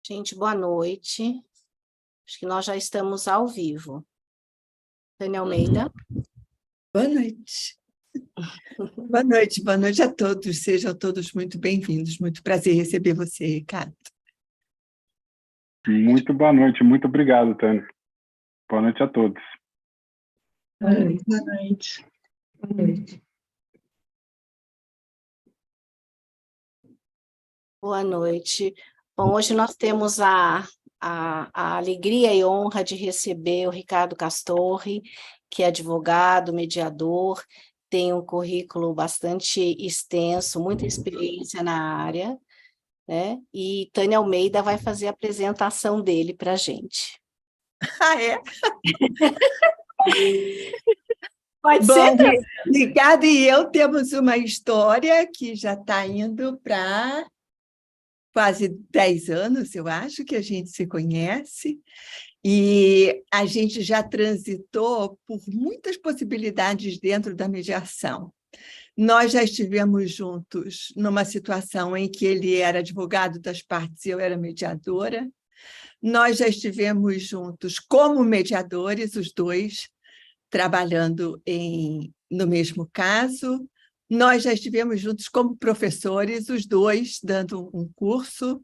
Gente, boa noite. Acho que nós já estamos ao vivo. Tânia Almeida. Boa noite. Boa noite a todos. Sejam todos muito bem-vindos. Muito prazer receber você, Ricardo. Muito boa noite. Muito obrigado, Tânia. Boa noite a todos. Boa noite. Boa noite. Boa noite. Boa noite. Bom, hoje nós temos a alegria e honra de receber o Ricardo Castorri, que é advogado, mediador, tem um currículo bastante extenso, muita experiência na área, né? E Tânia Almeida vai fazer a apresentação dele para a gente. Ah, é? Pode Bom, ser? Ricardo e eu temos uma história que já está indo para quase 10 anos, eu acho, que a gente se conhece, e a gente já transitou por muitas possibilidades dentro da mediação. Nós já estivemos juntos numa situação em que ele era advogado das partes e eu era mediadora. Nós já estivemos juntos como mediadores, os dois, trabalhando no mesmo caso. Nós já estivemos juntos como professores, os dois, dando um curso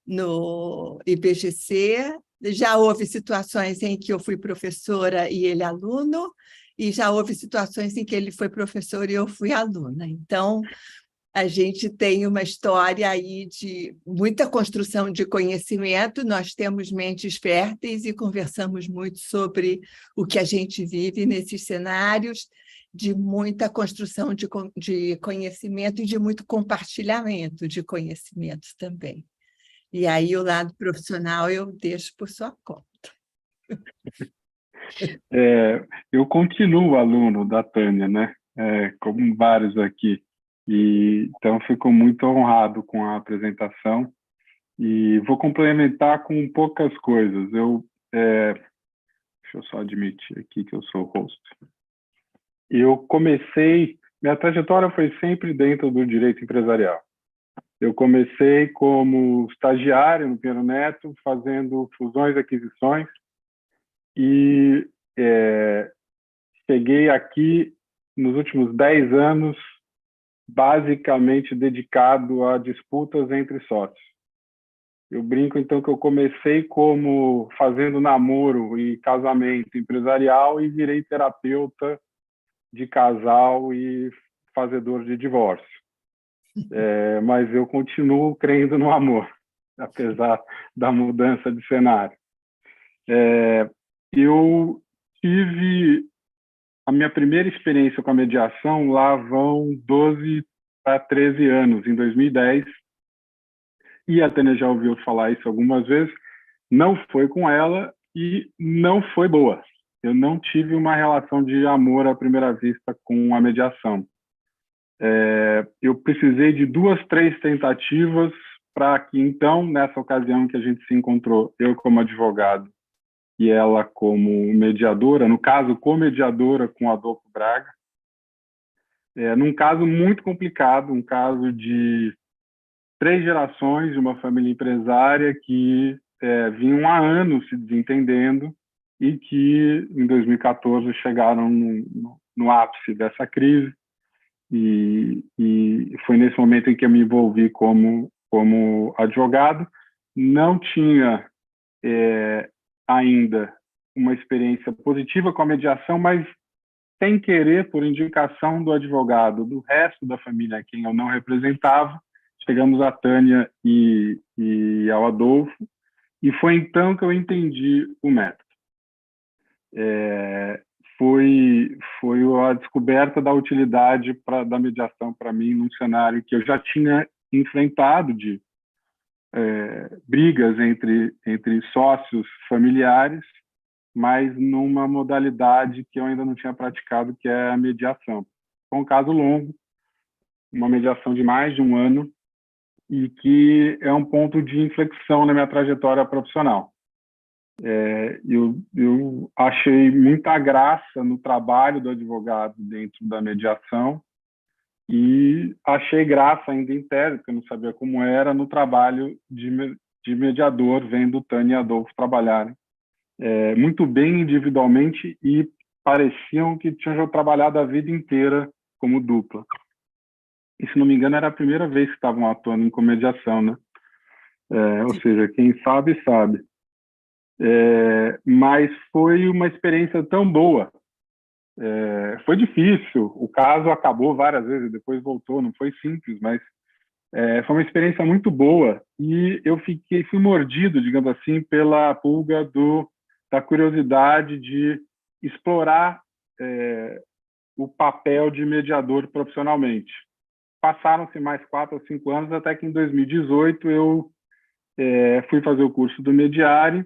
no IBGC. Já houve situações em que eu fui professora e ele aluno, e já houve situações em que ele foi professor e eu fui aluna. Então, a gente tem uma história aí de muita construção de conhecimento, nós temos mentes férteis e conversamos muito sobre o que a gente vive nesses cenários, de muita construção de conhecimento e de muito compartilhamento de conhecimentos também. E aí o lado profissional eu deixo por sua conta. Eu continuo aluno da Tânia, né? Como vários aqui. Então, fico muito honrado com a apresentação e vou complementar com poucas coisas. Deixa eu só admitir aqui que eu sou o host. Minha trajetória foi sempre dentro do direito empresarial. Eu comecei como estagiário no Pinheiro Neto, fazendo fusões e aquisições, e cheguei aqui nos últimos 10 anos, basicamente dedicado a disputas entre sócios. Eu brinco, então, que eu comecei como fazendo namoro e casamento empresarial e virei terapeuta de casal e fazedor de divórcio. Mas eu continuo crendo no amor, apesar da mudança de cenário. Eu tive a minha primeira experiência com a mediação, lá vão 12 para 13 anos, em 2010, e a Tânia já ouviu falar isso algumas vezes. Não foi com ela e não foi boa. Eu não tive uma relação de amor à primeira vista com a mediação. Eu precisei de 2, 3 tentativas para que, então, nessa ocasião que a gente se encontrou, eu como advogado e ela como mediadora, no caso, co-mediadora com Adolfo Braga, num caso muito complicado, um caso de 3 gerações de uma família empresária que vinham há anos se desentendendo e que, em 2014, chegaram no ápice dessa crise. E foi nesse momento em que eu me envolvi como advogado. Não tinha ainda uma experiência positiva com a mediação, mas sem querer, por indicação do advogado, do resto da família a quem eu não representava, chegamos a Tânia e ao Adolfo, e foi então que eu entendi o método. Foi a descoberta da utilidade da mediação para mim num cenário que eu já tinha enfrentado de brigas entre sócios familiares, mas numa modalidade que eu ainda não tinha praticado, que é a mediação. Foi um caso longo, uma mediação de mais de um ano, e que é um ponto de inflexão na minha trajetória profissional. Eu achei muita graça no trabalho do advogado dentro da mediação e achei graça ainda interna, porque eu não sabia como era, no trabalho de mediador, vendo Tânia e Adolfo trabalharem muito bem individualmente e pareciam que tinham já trabalhado a vida inteira como dupla. E, se não me engano, era a primeira vez que estavam atuando em comediação, né? Ou seja, quem sabe, sabe. Mas foi uma experiência tão boa. Foi difícil, o caso acabou várias vezes, depois voltou, não foi simples, mas foi uma experiência muito boa e eu fui mordido, digamos assim, pela pulga da curiosidade de explorar o papel de mediador profissionalmente. Passaram-se mais 4 ou 5 anos, até que em 2018 eu fui fazer o curso do Mediare,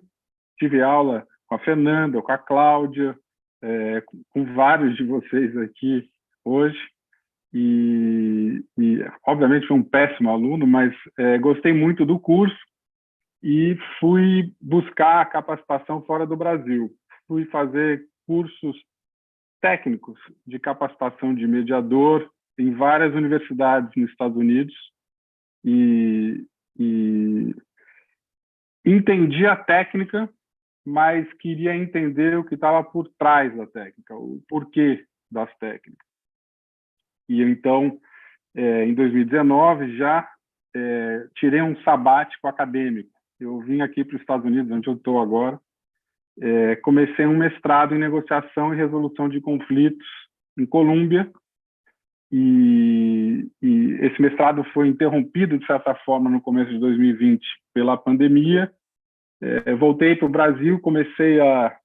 tive aula com a Fernanda, com a Cláudia, com vários de vocês aqui hoje, e obviamente fui um péssimo aluno, mas gostei muito do curso e fui buscar a capacitação fora do Brasil. Fui fazer cursos técnicos de capacitação de mediador em várias universidades nos Estados Unidos e entendi a técnica, mas queria entender o que estava por trás da técnica, o porquê das técnicas. E então, em 2019, já tirei um sabático acadêmico. Eu vim aqui para os Estados Unidos, onde eu estou agora, comecei um mestrado em negociação e resolução de conflitos em Colômbia, e esse mestrado foi interrompido, de certa forma, no começo de 2020, pela pandemia. Voltei para o Brasil, comecei a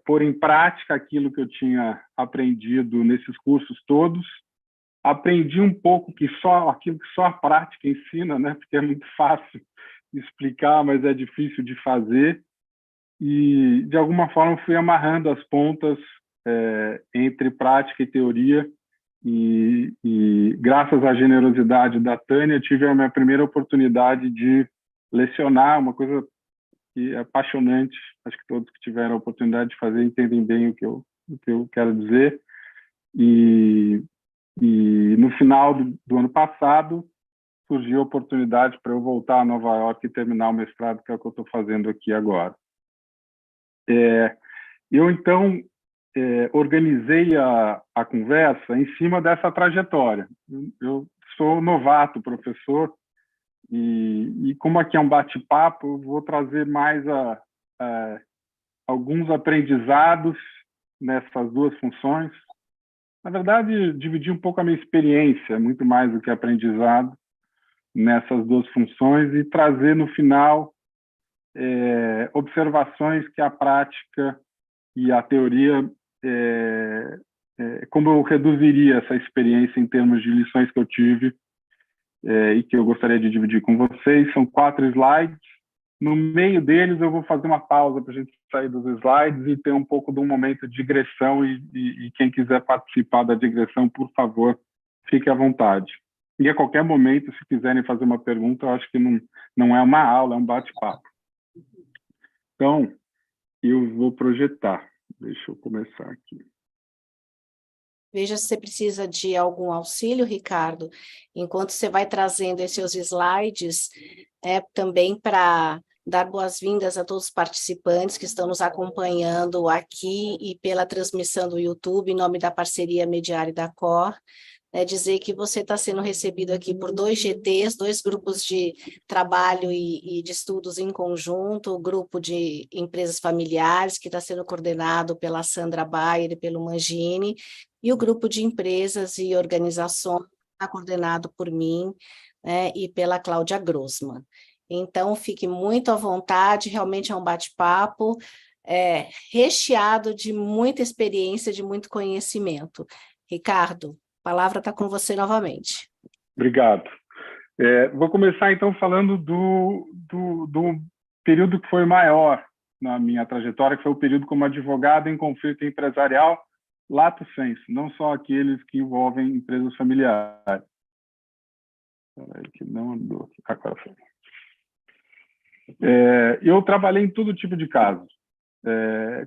pôr em prática aquilo que eu tinha aprendido nesses cursos todos. Aprendi um pouco aquilo que só a prática ensina, né? Porque é muito fácil explicar, mas é difícil de fazer. E, de alguma forma, fui amarrando as pontas entre prática e teoria. E graças à generosidade da Tânia, tive a minha primeira oportunidade de lecionar, uma coisa que é apaixonante. Acho que todos que tiveram a oportunidade de fazer entendem bem o que eu quero dizer. E no final do ano passado, surgiu a oportunidade para eu voltar a Nova York e terminar o mestrado, que é o que eu estou fazendo aqui agora. Eu, então, organizei a conversa em cima dessa trajetória. Eu sou novato, professor, e como aqui é um bate-papo, eu vou trazer mais alguns aprendizados nessas duas funções. Na verdade, dividir um pouco a minha experiência, muito mais do que aprendizado, nessas duas funções, e trazer, no final, observações que a prática e a teoria, como eu reduziria essa experiência em termos de lições que eu tive e que eu gostaria de dividir com vocês. São 4 slides. No meio deles, eu vou fazer uma pausa para a gente sair dos slides e ter um pouco de um momento de digressão, e quem quiser participar da digressão, por favor, fique à vontade. E a qualquer momento, se quiserem fazer uma pergunta, eu acho que não é uma aula, é um bate-papo. Então, eu vou projetar. Deixa eu começar aqui. Veja se você precisa de algum auxílio, Ricardo, enquanto você vai trazendo esses seus slides, também para dar boas-vindas a todos os participantes que estão nos acompanhando aqui e pela transmissão do YouTube, em nome da parceria Mediare da COR. Dizer que você está sendo recebido aqui por 2 GTs, 2 grupos de trabalho e de estudos em conjunto, o grupo de empresas familiares, que está sendo coordenado pela Sandra Bayer e pelo Mangini, e o grupo de empresas e organizações, que está coordenado por mim, e pela Cláudia Grossman. Então, fique muito à vontade, realmente é um bate-papo recheado de muita experiência, de muito conhecimento. Ricardo, a palavra está com você novamente. Obrigado. Vou começar, então, falando do período que foi maior na minha trajetória, que foi o período como advogado em conflito empresarial, lato sensu, não só aqueles que envolvem empresas familiares. Peraí, que não andou. Agora foi. Eu trabalhei em todo tipo de casos.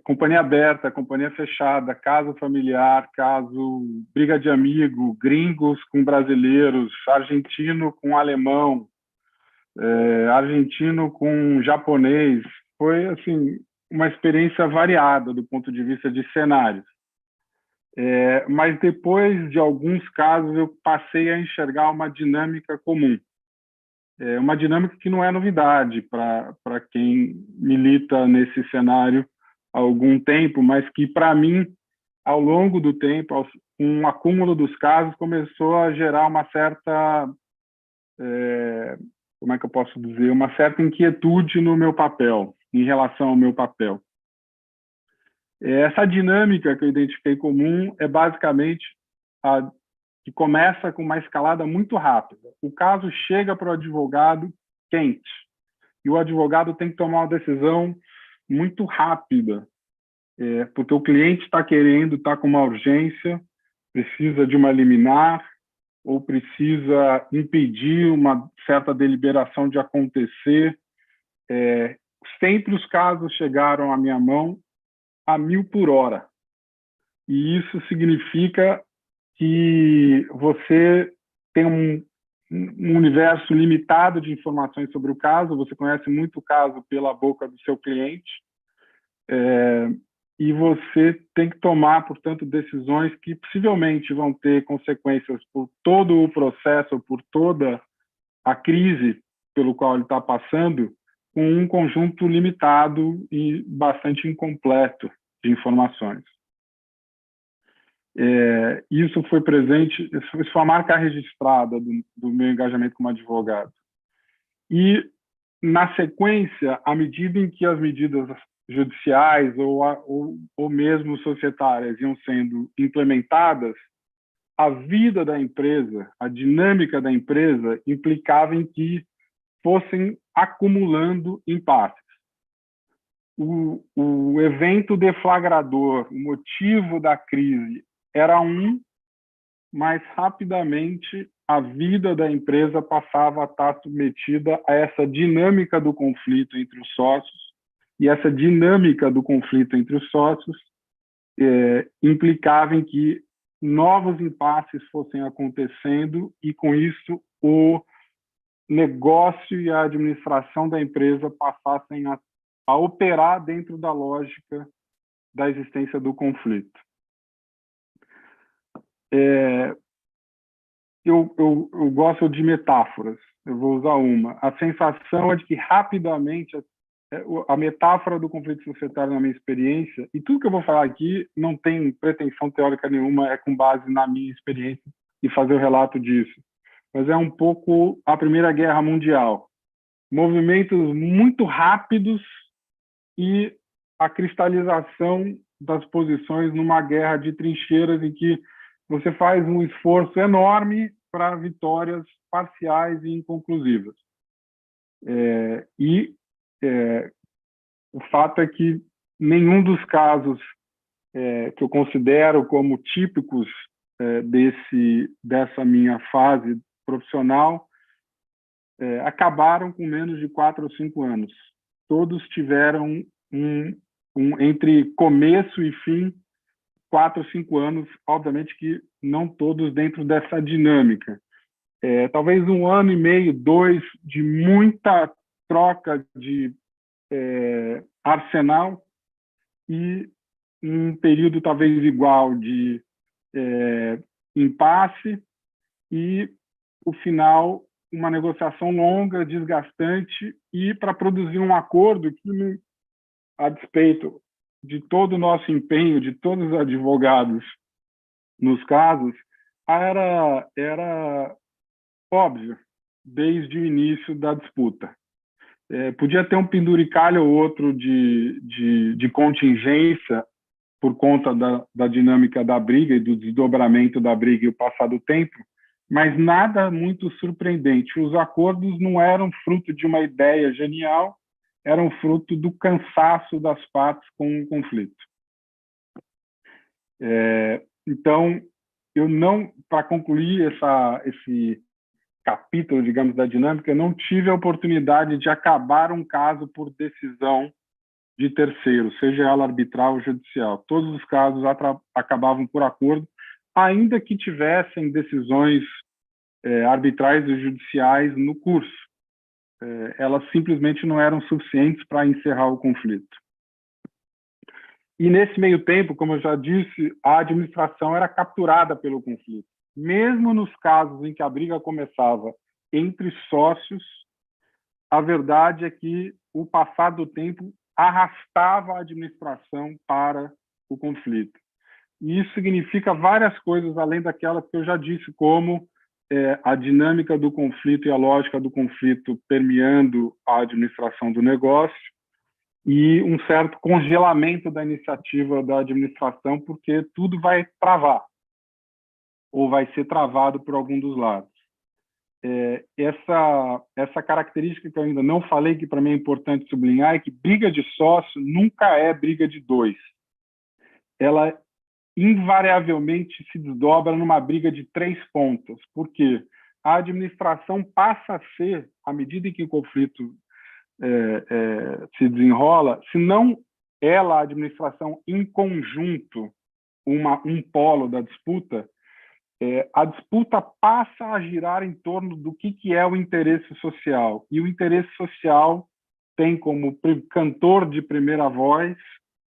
Companhia aberta, companhia fechada, caso familiar, caso briga de amigo, gringos com brasileiros, argentino com alemão, argentino com japonês. Foi assim uma experiência variada do ponto de vista de cenários. Mas depois de alguns casos eu passei a enxergar uma dinâmica comum. Uma dinâmica que não é novidade para quem milita nesse cenário há algum tempo, mas que, para mim, ao longo do tempo, um acúmulo dos casos começou a gerar uma certa, como é que eu posso dizer, uma certa inquietude no meu papel, em relação ao meu papel. Essa dinâmica que eu identifiquei comum é basicamente a que começa com uma escalada muito rápida. O caso chega para o advogado quente, e o advogado tem que tomar uma decisão muito rápida, porque o cliente está querendo, está com uma urgência, precisa de uma liminar, ou precisa impedir uma certa deliberação de acontecer. Sempre os casos chegaram à minha mão a 1000 por hora. E isso significa que você tem um universo limitado de informações sobre o caso, você conhece muito o caso pela boca do seu cliente, e você tem que tomar, portanto, decisões que possivelmente vão ter consequências por todo o processo, por toda a crise pelo qual ele está passando, com um conjunto limitado e bastante incompleto de informações. Isso foi presente, isso foi uma marca registrada do meu engajamento como advogado. E, na sequência, à medida em que as medidas judiciais ou mesmo societárias iam sendo implementadas, a vida da empresa, a dinâmica da empresa implicava em que fossem acumulando impasses. O evento deflagrador, o motivo da crise era mas rapidamente a vida da empresa passava a estar submetida a essa dinâmica do conflito entre os sócios, e essa dinâmica do conflito entre os sócios implicava em que novos impasses fossem acontecendo e, com isso, o negócio e a administração da empresa passassem a operar dentro da lógica da existência do conflito. Eu gosto de metáforas, eu vou usar uma. A sensação é de que rapidamente a metáfora do conflito societário, na minha experiência, e tudo que eu vou falar aqui não tem pretensão teórica nenhuma, é com base na minha experiência e fazer o relato disso, mas é um pouco a Primeira Guerra Mundial. Movimentos muito rápidos e a cristalização das posições numa guerra de trincheiras em que você faz um esforço enorme para vitórias parciais e inconclusivas. O fato é que nenhum dos casos que eu considero como típicos dessa minha fase profissional acabaram com menos de 4 ou 5 anos. Todos tiveram entre começo e fim 4 ou 5 anos, obviamente que não todos dentro dessa dinâmica. Talvez 1 ano e meio, 2, de muita troca de arsenal, e um período talvez igual de impasse, e o final, uma negociação longa, desgastante, e para produzir um acordo que, a despeito de todo o nosso empenho, de todos os advogados nos casos, era óbvio desde o início da disputa. Podia ter um penduricalho ou outro de contingência por conta da dinâmica da briga e do desdobramento da briga e o passar do tempo, mas nada muito surpreendente. Os acordos não eram fruto de uma ideia genial, eram fruto do cansaço das partes com o conflito. Então, eu não, para concluir esse capítulo, digamos, da dinâmica, eu não tive a oportunidade de acabar um caso por decisão de terceiro, seja ela arbitral ou judicial. Todos os casos acabavam por acordo, ainda que tivessem decisões arbitrais e judiciais no curso. elas simplesmente não eram suficientes para encerrar o conflito. E nesse meio tempo, como eu já disse, a administração era capturada pelo conflito. Mesmo nos casos em que a briga começava entre sócios, a verdade é que o passar do tempo arrastava a administração para o conflito. E isso significa várias coisas, além daquelas que eu já disse, como a dinâmica do conflito e a lógica do conflito permeando a administração do negócio, e um certo congelamento da iniciativa da administração, porque tudo vai travar, ou vai ser travado por algum dos lados. Essa característica que eu ainda não falei, que para mim é importante sublinhar, é que briga de sócio nunca é briga de dois. Ela invariavelmente se desdobra numa briga de 3 pontas. Por quê? A administração passa a ser, à medida em que o conflito se desenrola, se não ela, a administração, em conjunto, um polo da disputa, a disputa passa a girar em torno do que é o interesse social. E o interesse social tem como cantor de primeira voz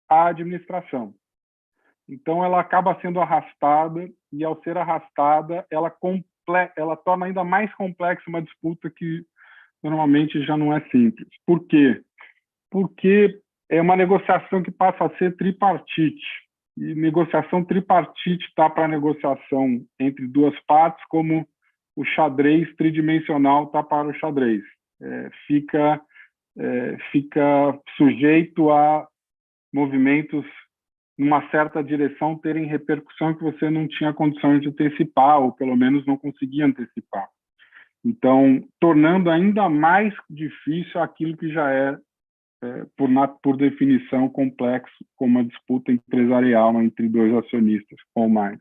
a administração. Então, ela acaba sendo arrastada, e ao ser arrastada, ela torna ainda mais complexa uma disputa que normalmente já não é simples. Por quê? Porque é uma negociação que passa a ser tripartite. E negociação tripartite está para negociação entre duas partes, como o xadrez tridimensional está para o xadrez. Fica sujeito a movimentos numa certa direção terem repercussão que você não tinha condições de antecipar, ou pelo menos não conseguia antecipar. Então, tornando ainda mais difícil aquilo que já por definição, complexo, como uma disputa empresarial entre dois acionistas ou mais.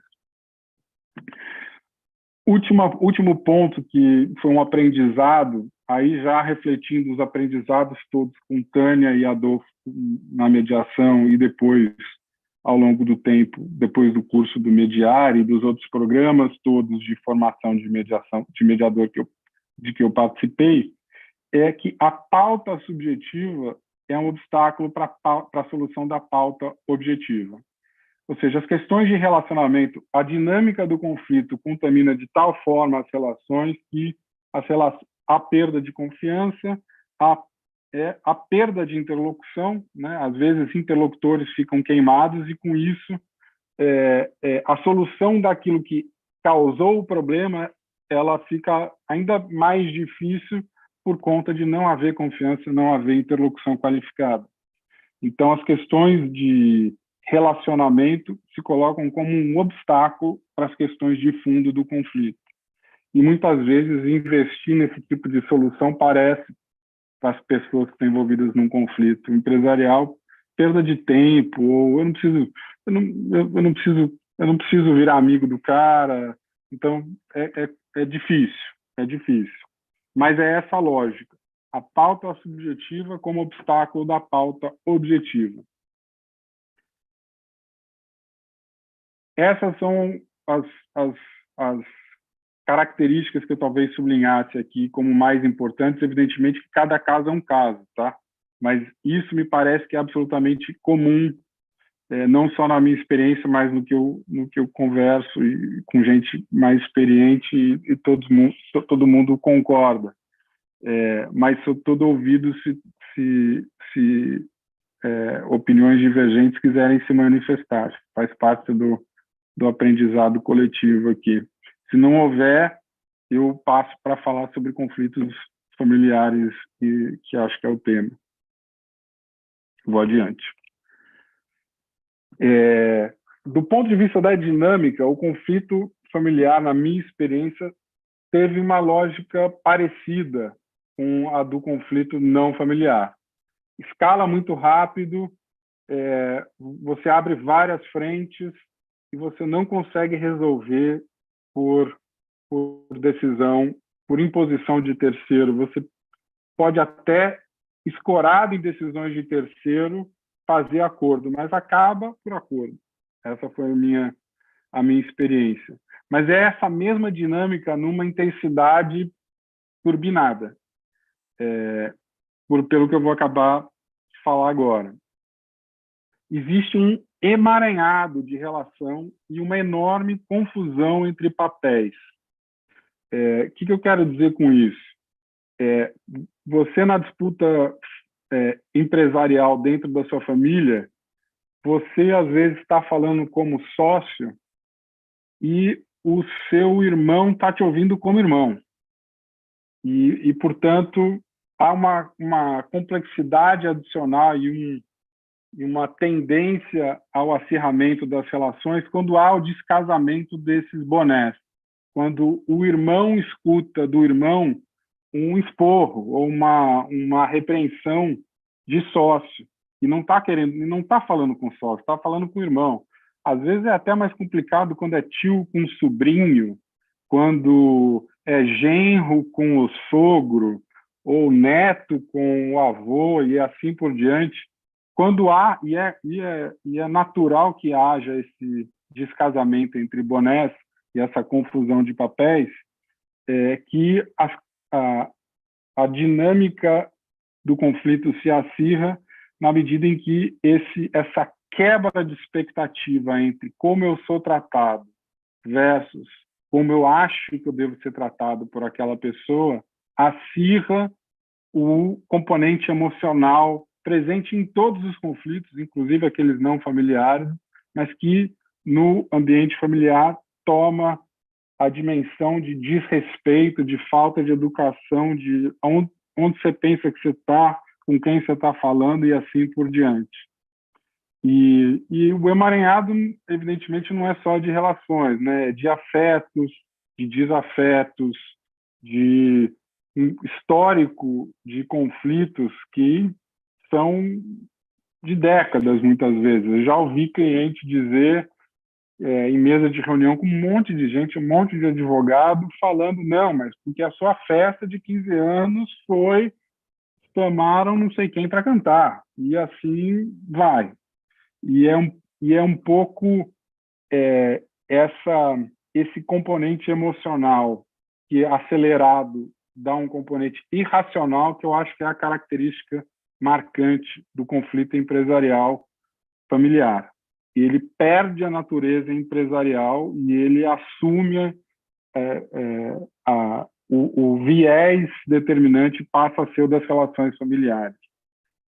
Último ponto, que foi um aprendizado, aí já refletindo os aprendizados todos com Tânia e Adolfo na mediação, e depois, ao longo do tempo, depois do curso do Mediar e dos outros programas todos de formação de mediação, de mediador de que eu participei, é que a pauta subjetiva é um obstáculo para a solução da pauta objetiva. Ou seja, as questões de relacionamento, a dinâmica do conflito contamina de tal forma as relações que a perda de confiança, a perda de interlocução, né? Às vezes interlocutores ficam queimados, e com isso a solução daquilo que causou o problema, ela fica ainda mais difícil por conta de não haver confiança, não haver interlocução qualificada. Então, as questões de relacionamento se colocam como um obstáculo para as questões de fundo do conflito. E muitas vezes investir nesse tipo de solução parece, para as pessoas que estão envolvidas num conflito empresarial, perda de tempo, ou eu não preciso virar amigo do cara. Então, é difícil. Mas é essa a lógica. A pauta subjetiva como obstáculo da pauta objetiva. Essas são as características que eu talvez sublinhasse aqui como mais importantes. Evidentemente que cada caso é um caso, tá? Mas isso me parece que é absolutamente comum, não só na minha experiência, mas no que eu converso com gente mais experiente, e todo mundo concorda. Mas sou todo ouvido se opiniões divergentes quiserem se manifestar. Faz parte do aprendizado coletivo aqui. Se não houver, eu passo para falar sobre conflitos familiares, que acho que é o tema. Vou adiante. Do ponto de vista da dinâmica, o conflito familiar, na minha experiência, teve uma lógica parecida com a do conflito não familiar. Escala muito rápido, você abre várias frentes e você não consegue resolver por decisão, por imposição de terceiro. Você pode até, escorado em decisões de terceiro, fazer acordo, mas acaba por acordo. Essa foi a minha experiência. Mas é essa mesma dinâmica numa intensidade turbinada. pelo que eu vou acabar de falar agora. Existe um emaranhado de relação e uma enorme confusão entre papéis. O que eu quero dizer com isso? Você, na disputa empresarial dentro da sua família, você, às vezes, está falando como sócio e o seu irmão está te ouvindo como irmão. E portanto, há uma complexidade adicional e uma tendência ao acirramento das relações quando há o descasamento desses bonés. Quando o irmão escuta do irmão um esporro ou uma repreensão de sócio e não está falando com sócio, está falando com o irmão. Às vezes é até mais complicado quando é tio com sobrinho, quando é genro com o sogro, ou neto com o avô, e assim por diante. Quando há, e é natural que haja esse descasamento entre bonés e essa confusão de papéis, que a dinâmica do conflito se acirra na medida em que essa quebra de expectativa entre como eu sou tratado versus como eu acho que eu devo ser tratado por aquela pessoa, acirra o componente emocional presente em todos os conflitos, inclusive aqueles não familiares, mas que no ambiente familiar toma a dimensão de desrespeito, de falta de educação, de onde você pensa que você está, com quem você está falando e assim por diante. E o emaranhado, evidentemente, não é só de relações, né? É de afetos, de desafetos, de um histórico de conflitos que são de décadas, muitas vezes. Eu já ouvi cliente dizer, em mesa de reunião com um monte de gente, um monte de advogado, falando, não, mas porque a sua festa de 15 anos chamaram não sei quem para cantar, e assim vai. E é um pouco esse componente emocional que acelerado dá um componente irracional, que eu acho que é a característica marcante do conflito empresarial familiar. Ele perde a natureza empresarial e ele assume o viés determinante passa a ser o das relações familiares,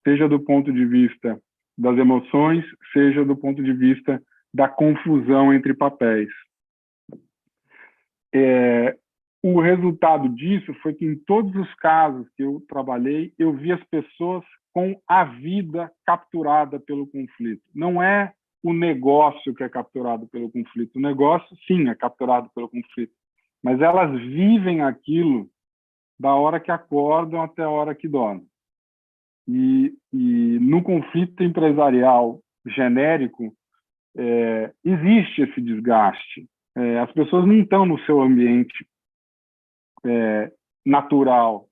seja do ponto de vista das emoções, seja do ponto de vista da confusão entre papéis. O resultado disso foi que, em todos os casos que eu trabalhei, eu vi as pessoas com a vida capturada pelo conflito. Não é o negócio que é capturado pelo conflito. O negócio, sim, é capturado pelo conflito. Mas elas vivem aquilo da hora que acordam até a hora que dormem. E no conflito empresarial genérico, existe esse desgaste. As pessoas não estão no seu ambiente natural,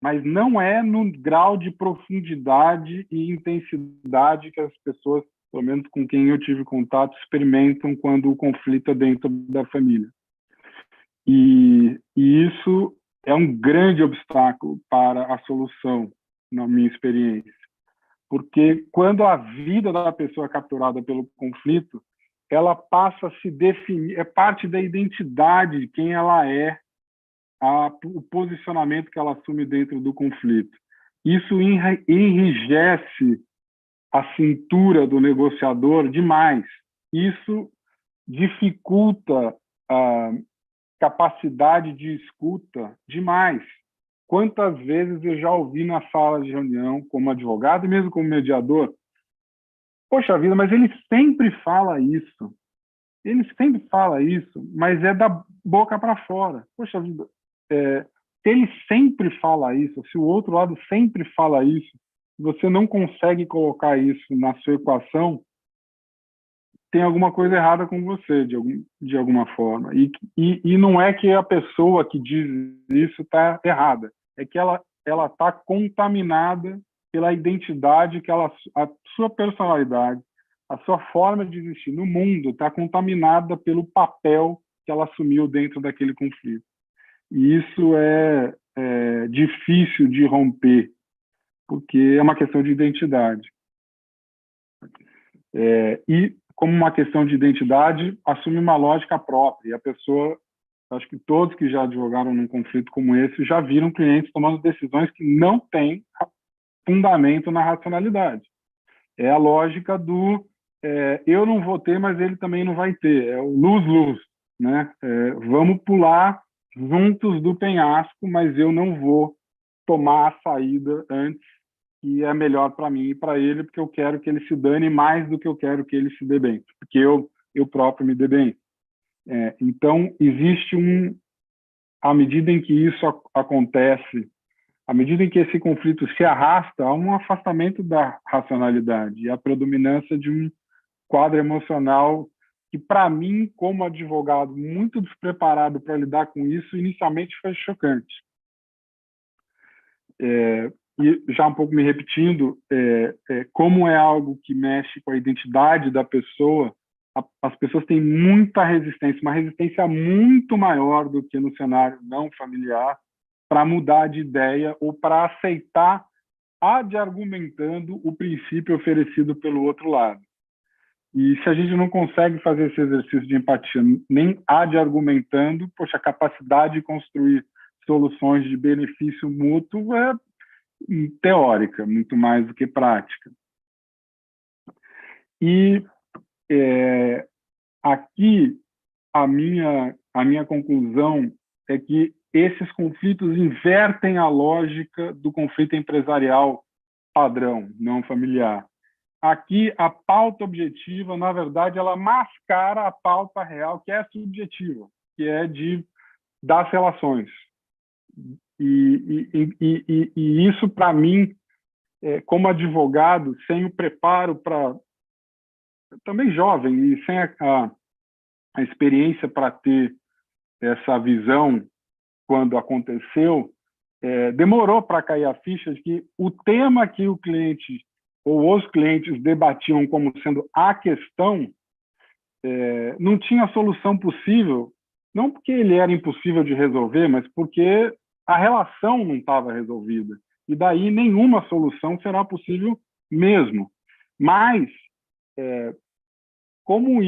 mas não é no grau de profundidade e intensidade que as pessoas, pelo menos com quem eu tive contato, experimentam quando o conflito é dentro da família. E isso é um grande obstáculo para a solução, na minha experiência. Porque quando a vida da pessoa é capturada pelo conflito, ela passa a se definir, é parte da identidade de quem ela é, o posicionamento que ela assume dentro do conflito. Isso enrijece a cintura do negociador demais. Isso dificulta a capacidade de escuta demais. Quantas vezes eu já ouvi na sala de reunião, como advogado e mesmo como mediador, poxa vida, mas ele sempre fala isso. Ele sempre fala isso, mas é da boca para fora. Poxa vida, se ele sempre fala isso, se o outro lado sempre fala isso, você não consegue colocar isso na sua equação, tem alguma coisa errada com você, de alguma forma. E não é que a pessoa que diz isso está errada, é que ela está contaminada pela identidade, a sua personalidade, a sua forma de existir no mundo está contaminada pelo papel que ela assumiu dentro daquele conflito. E isso difícil de romper, porque é uma questão de identidade. E, como uma questão de identidade, assume uma lógica própria. E a pessoa, acho que todos que já advogaram num conflito como esse já viram clientes tomando decisões que não têm fundamento na racionalidade. É a lógica do eu não vou ter, mas ele também não vai ter. É o lose-lose, né? Vamos pular juntos do penhasco, mas eu não vou tomar a saída antes, que é melhor para mim e para ele, porque eu quero que ele se dane mais do que eu quero que ele se dê bem, porque eu próprio me dê bem. Então, existe à medida em que isso acontece, à medida em que esse conflito se arrasta, há um afastamento da racionalidade e a predominância de um quadro emocional que, para mim, como advogado muito despreparado para lidar com isso, inicialmente foi chocante. E já um pouco me repetindo, como é algo que mexe com a identidade da pessoa, as pessoas têm muita resistência, uma resistência muito maior do que no cenário não familiar, para mudar de ideia ou para aceitar ad argumentando o princípio oferecido pelo outro lado. E se a gente não consegue fazer esse exercício de empatia nem ad argumentando, poxa, a capacidade de construir soluções de benefício mútuo é teórica, muito mais do que prática. E aqui a minha conclusão é que esses conflitos invertem a lógica do conflito empresarial padrão, não familiar. Aqui, a pauta objetiva, na verdade, ela mascara a pauta real, que é subjetiva, que é das relações. E isso, para mim, como advogado, sem o preparo para... Também jovem, e sem a experiência para ter essa visão quando aconteceu, demorou para cair a ficha de que o tema que o cliente ou os clientes debatiam como sendo a questão, não tinha solução possível, não porque ele era impossível de resolver, mas porque a relação não estava resolvida. E daí nenhuma solução será possível mesmo. Mas, como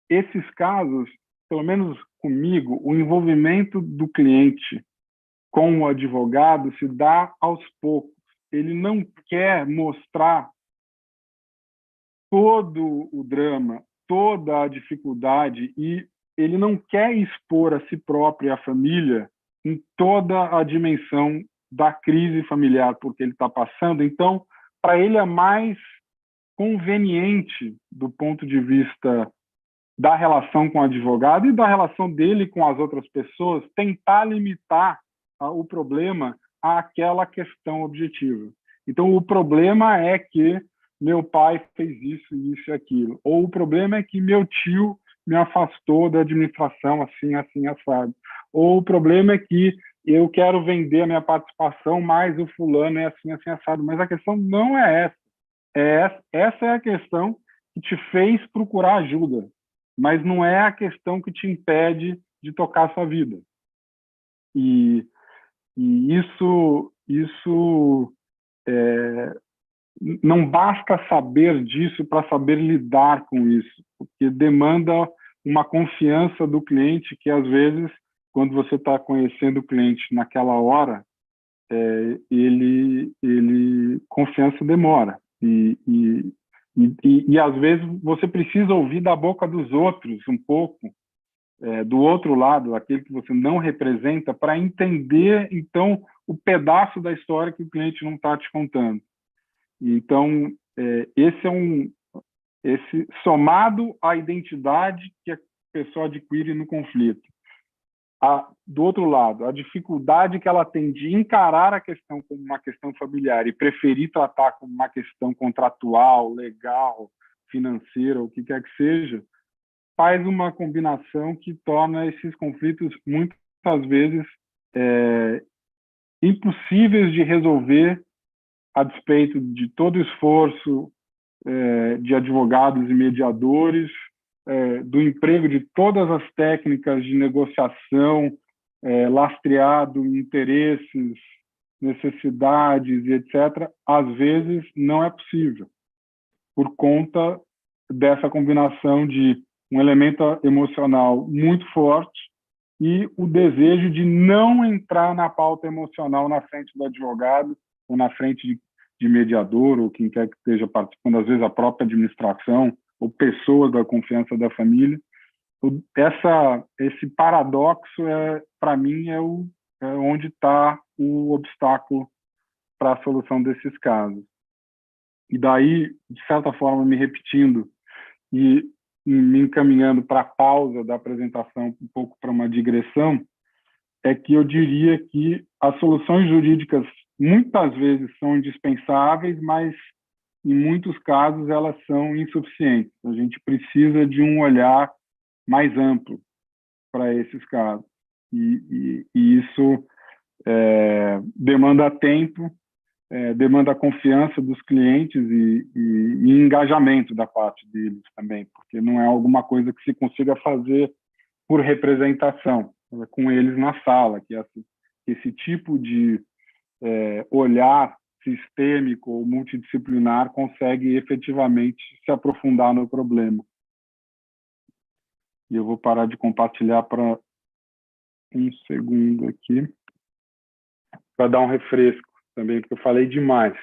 esses casos, pelo menos comigo, o envolvimento do cliente com o advogado se dá aos poucos. Ele não quer mostrar todo o drama, toda a dificuldade, e ele não quer expor a si próprio e a família em toda a dimensão da crise familiar porque ele está passando. Então, para ele é mais conveniente, do ponto de vista da relação com o advogado e da relação dele com as outras pessoas, tentar limitar o problema àquela questão objetiva. Então, o problema é que meu pai fez isso, isso e aquilo. Ou o problema é que meu tio me afastou da administração assim, assim, assado. Ou o problema é que eu quero vender a minha participação, mas o fulano é assim, assim, assado. Mas a questão não é essa. Essa é a questão que te fez procurar ajuda, mas não é a questão que te impede de tocar a sua vida. E isso não basta saber disso para saber lidar com isso, porque demanda uma confiança do cliente que, às vezes, quando você está conhecendo o cliente naquela hora, confiança demora. E às vezes, você precisa ouvir da boca dos outros um pouco, do outro lado, aquele que você não representa, para entender, então, o pedaço da história que o cliente não está te contando. Então, esse somado à identidade que a pessoa adquire no conflito. Do outro lado, a dificuldade que ela tem de encarar a questão como uma questão familiar e preferir tratar como uma questão contratual, legal, financeira, o que quer que seja, faz uma combinação que torna esses conflitos, muitas vezes, impossíveis de resolver a despeito de todo o esforço de advogados e mediadores, do emprego de todas as técnicas de negociação lastreado em interesses, necessidades e etc., às vezes não é possível, por conta dessa combinação de um elemento emocional muito forte e o desejo de não entrar na pauta emocional na frente do advogado ou na frente de mediador ou quem quer que esteja participando, às vezes a própria administração ou pessoas da confiança da família. Esse paradoxo, para mim, é onde está o obstáculo para a solução desses casos. E daí, de certa forma, me repetindo e me encaminhando para a pausa da apresentação, um pouco para uma digressão, é que eu diria que as soluções jurídicas muitas vezes são indispensáveis, mas em muitos casos elas são insuficientes. A gente precisa de um olhar mais amplo para esses casos. E isso demanda tempo, demanda confiança dos clientes e engajamento da parte deles também, porque não é alguma coisa que se consiga fazer por representação, com eles na sala, que esse tipo de olhar sistêmico ou multidisciplinar consegue efetivamente se aprofundar no problema. E eu vou parar de compartilhar para um segundo aqui, para dar um refresco também, porque eu falei demais.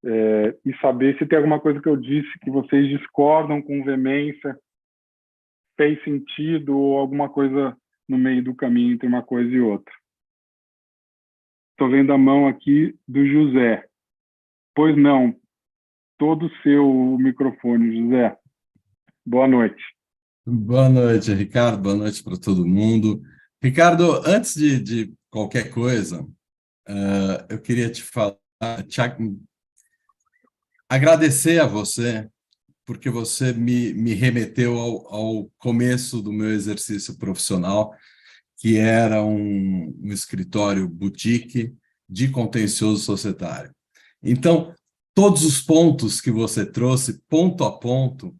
E saber se tem alguma coisa que eu disse que vocês discordam com veemência, fez sentido ou alguma coisa no meio do caminho entre uma coisa e outra. Estou vendo a mão aqui do José. Pois não, todo seu microfone, José. Boa noite. Boa noite, Ricardo. Boa noite para todo mundo. Ricardo, antes de qualquer coisa, eu queria te falar, agradecer a você, porque você me remeteu ao começo do meu exercício profissional, que era um escritório boutique de contencioso societário. Então, todos os pontos que você trouxe, ponto a ponto,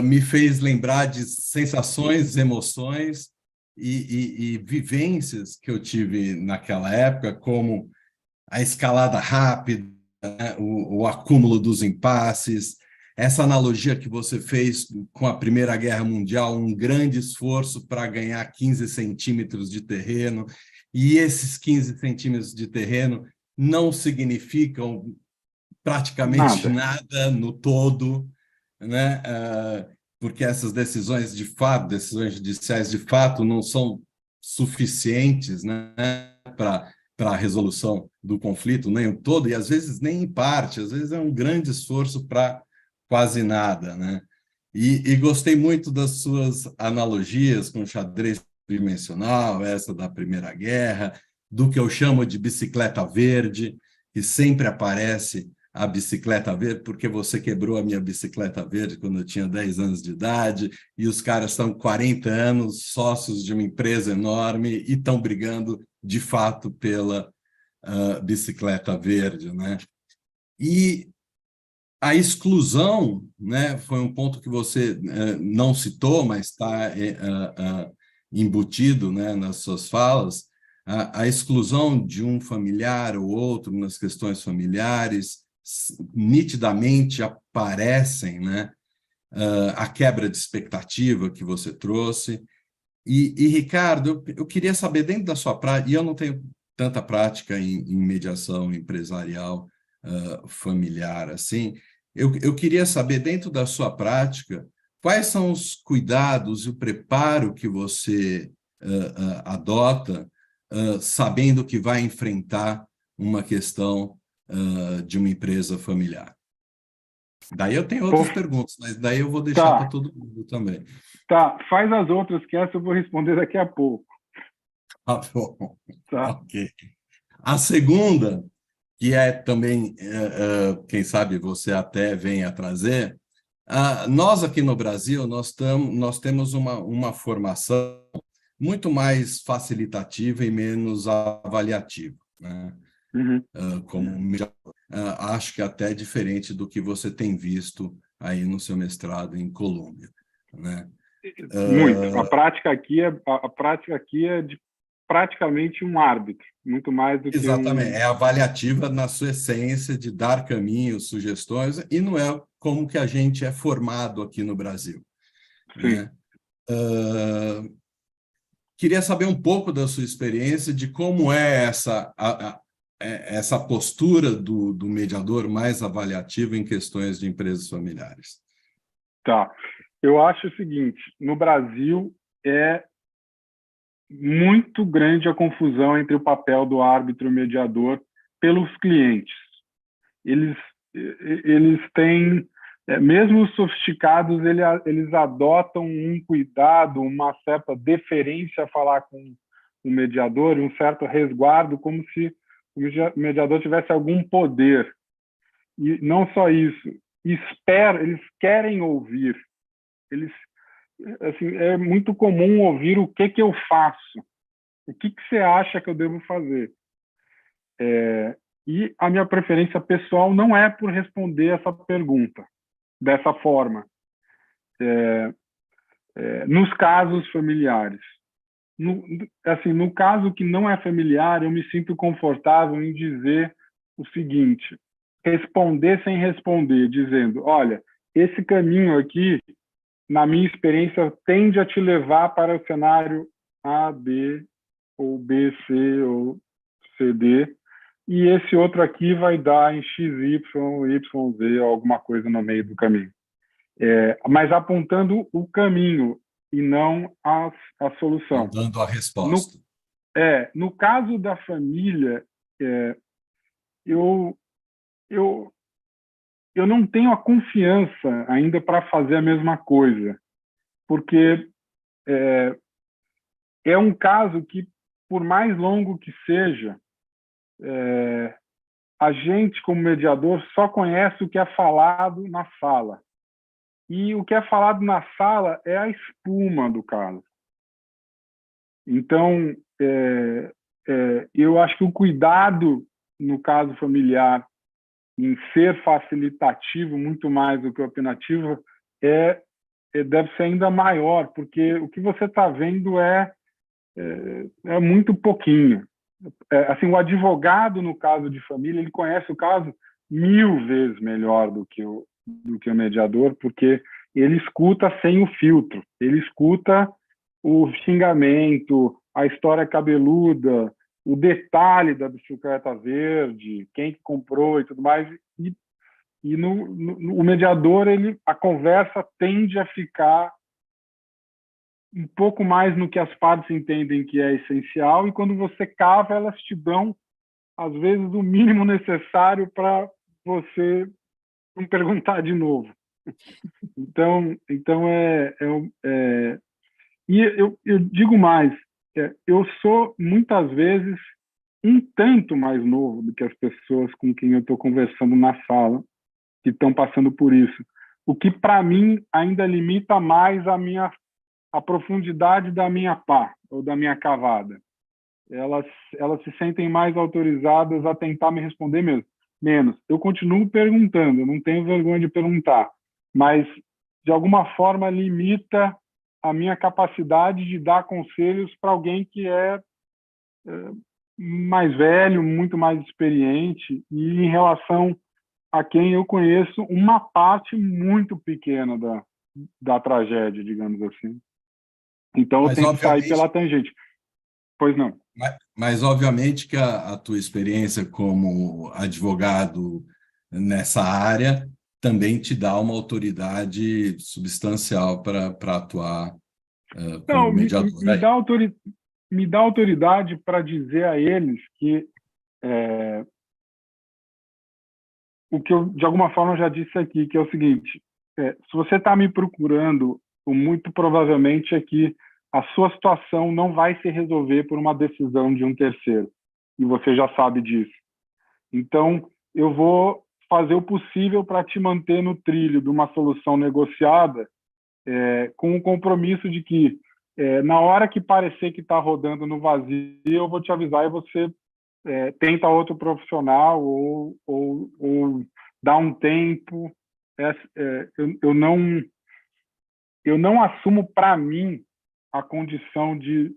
me fez lembrar de sensações, emoções e vivências que eu tive naquela época, como a escalada rápida, né, o acúmulo dos impasses, essa analogia que você fez com a Primeira Guerra Mundial, um grande esforço para ganhar 15 centímetros de terreno, e esses 15 centímetros de terreno não significam praticamente nada no todo, né? Porque essas decisões de fato, decisões judiciais de fato, não são suficientes, né, para a resolução do conflito, nem o todo, e às vezes nem em parte, às vezes é um grande esforço para quase nada, né? E gostei muito das suas analogias com xadrez tridimensional, essa da Primeira Guerra, do que eu chamo de bicicleta verde, que sempre aparece a bicicleta verde, porque você quebrou a minha bicicleta verde quando eu tinha 10 anos de idade, e os caras estão 40 anos, sócios de uma empresa enorme, e estão brigando, de fato, pela bicicleta verde, né? E a exclusão, né, foi um ponto que você não citou, mas está embutido, né, nas suas falas, a exclusão de um familiar ou outro nas questões familiares, nitidamente aparecem, né, a quebra de expectativa que você trouxe. E Ricardo, eu queria saber, dentro da sua prática, e eu não tenho tanta prática em mediação empresarial familiar assim, eu queria saber, dentro da sua prática, quais são os cuidados e o preparo que você adota, sabendo que vai enfrentar uma questão de uma empresa familiar. Daí eu tenho outras perguntas, mas daí eu vou deixar para todo mundo também. Tá, faz as outras, que essa eu vou responder daqui a pouco. Tá bom. Tá. Ok. A segunda, que é também, quem sabe você até venha a trazer, nós aqui no Brasil, nós temos uma formação muito mais facilitativa e menos avaliativa, né? Acho que até diferente do que você tem visto aí no seu mestrado em Colômbia, né? Muito. A prática aqui é de praticamente um árbitro, muito mais do que Exatamente, é avaliativa na sua essência de dar caminhos, sugestões, e não é como que a gente é formado aqui no Brasil, Sim. né? Queria saber um pouco da sua experiência, de como é essa postura do mediador mais avaliativo em questões de empresas familiares. Tá. Eu acho o seguinte, no Brasil é muito grande a confusão entre o papel do árbitro e mediador pelos clientes. Eles têm, mesmo os sofisticados, eles adotam um cuidado, uma certa deferência a falar com o mediador, um certo resguardo, como se o mediador tivesse algum poder. E não só isso, eles querem ouvir. Eles, assim, é muito comum ouvir o que eu faço, o que você acha que eu devo fazer. E a minha preferência pessoal não é por responder essa pergunta dessa forma, nos casos familiares. No caso que não é familiar, eu me sinto confortável em dizer o seguinte, responder sem responder, dizendo, olha, esse caminho aqui, na minha experiência, tende a te levar para o cenário A, B, ou B, C, ou C, D, e esse outro aqui vai dar em X, Y, Y, Z, ou alguma coisa no meio do caminho. Mas apontando o caminho e não a solução. Dando a resposta. No caso da família, eu não tenho a confiança ainda para fazer a mesma coisa, porque é um caso que, por mais longo que seja, a gente, como mediador, só conhece o que é falado na sala. E o que é falado na sala é a espuma do caso. Então, eu acho que o cuidado, no caso familiar, em ser facilitativo muito mais do que opinativo, deve ser ainda maior, porque o que você está vendo é muito pouquinho. Assim, o advogado, no caso de família, ele conhece o caso 1000 vezes melhor do que o mediador, porque ele escuta sem o filtro, ele escuta o xingamento, a história cabeluda, o detalhe da bicicleta verde, quem que comprou e tudo mais. E o mediador, a conversa tende a ficar um pouco mais no que as partes entendem que é essencial, e quando você cava, elas te dão, às vezes, o mínimo necessário para você não perguntar de novo. Então e eu digo mais, eu sou, muitas vezes, um tanto mais novo do que as pessoas com quem eu estou conversando na sala, que estão passando por isso. O que, para mim, ainda limita mais a profundidade da minha pá, ou da minha cavada. Elas se sentem mais autorizadas a tentar me responder menos. Eu continuo perguntando, eu não tenho vergonha de perguntar, mas, de alguma forma, limita a minha capacidade de dar conselhos para alguém que é mais velho, muito mais experiente, e em relação a quem eu conheço uma parte muito pequena da tragédia, digamos assim. Então, eu tenho que sair pela tangente. Pois não. Mas obviamente, que a tua experiência como advogado nessa área também te dá uma autoridade substancial para atuar como mediador. Me dá autoridade para dizer a eles que o que eu, de alguma forma, já disse aqui, que é o seguinte, se você está me procurando, muito provavelmente é que a sua situação não vai se resolver por uma decisão de um terceiro, e você já sabe disso. Então, eu vou fazer o possível para te manter no trilho de uma solução negociada, com o compromisso de que, na hora que parecer que está rodando no vazio, eu vou te avisar e você tenta outro profissional ou dá um tempo. Eu não assumo para mim a condição de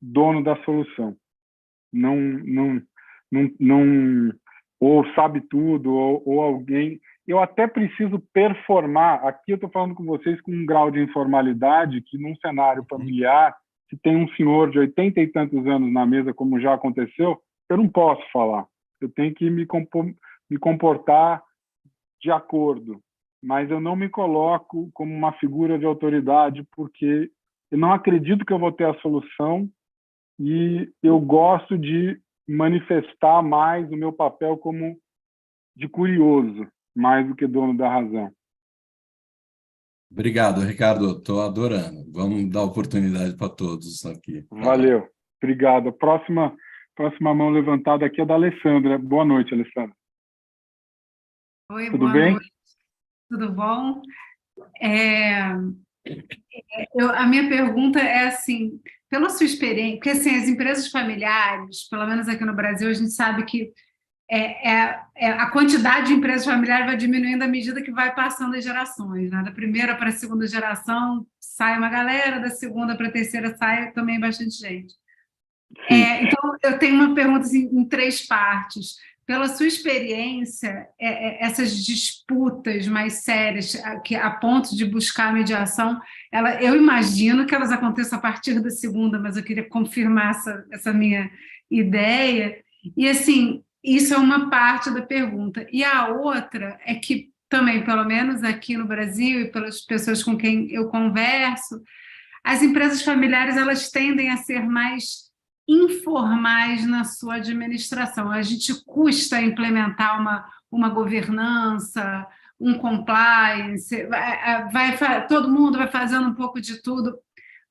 dono da solução. Não, ou sabe tudo, ou alguém... Eu até preciso performar. Aqui eu estou falando com vocês com um grau de informalidade que, num cenário familiar, se tem um senhor de 80 e tantos anos na mesa, como já aconteceu, eu não posso falar. Eu tenho que me comportar de acordo. Mas eu não me coloco como uma figura de autoridade, porque eu não acredito que eu vou ter a solução e eu gosto de manifestar mais o meu papel como de curioso, mais do que dono da razão. Obrigado, Ricardo. Estou adorando. Vamos dar oportunidade para todos aqui. Valeu. Obrigado. A próxima mão levantada aqui é da Alessandra. Boa noite, Alessandra. Oi, Tudo boa bem? noite. Tudo bom? A minha pergunta é assim, pela sua experiência, porque assim, as empresas familiares, pelo menos aqui no Brasil, a gente sabe que a quantidade de empresas familiares vai diminuindo à medida que vai passando as gerações, né? Da primeira para a segunda geração sai uma galera, da segunda para a terceira sai também bastante gente. Então, eu tenho uma pergunta assim, em 3 partes. Pela sua experiência, essas disputas mais sérias, que a ponto de buscar a mediação, eu imagino que elas aconteçam a partir da segunda, mas eu queria confirmar essa minha ideia. E, assim, isso é uma parte da pergunta. E a outra é que, também, pelo menos aqui no Brasil, e pelas pessoas com quem eu converso, as empresas familiares elas tendem a ser mais informais na sua administração. A gente custa implementar uma governança, um compliance, todo mundo vai fazendo um pouco de tudo.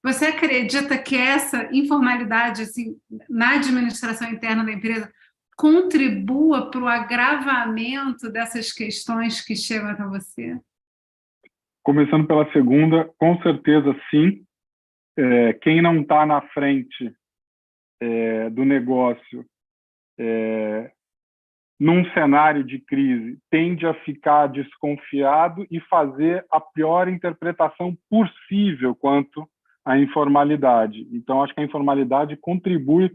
Você acredita que essa informalidade assim, na administração interna da empresa contribua para o agravamento dessas questões que chegam até você? Começando pela segunda, com certeza sim. Quem não está na frente do negócio num cenário de crise tende a ficar desconfiado e fazer a pior interpretação possível quanto à informalidade. Então, acho que a informalidade contribui,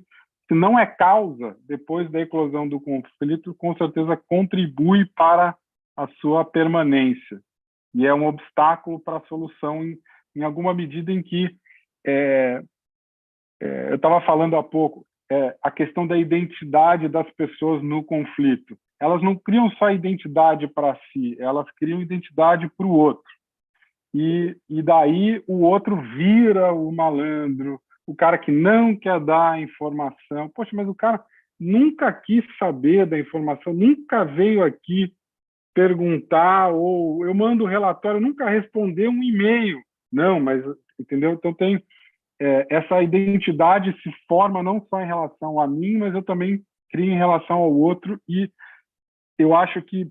se não é causa, depois da eclosão do conflito, com certeza contribui para a sua permanência. E é um obstáculo para a solução em alguma medida em que eu estava falando há pouco, a questão da identidade das pessoas no conflito. Elas não criam só identidade para si, elas criam identidade para o outro. E daí o outro vira o malandro, o cara que não quer dar a informação. Poxa, mas o cara nunca quis saber da informação, nunca veio aqui perguntar, ou eu mando o relatório, nunca respondeu um e-mail. Não, mas, entendeu? Então tem... essa identidade se forma não só em relação a mim, mas eu também crio em relação ao outro, e eu acho que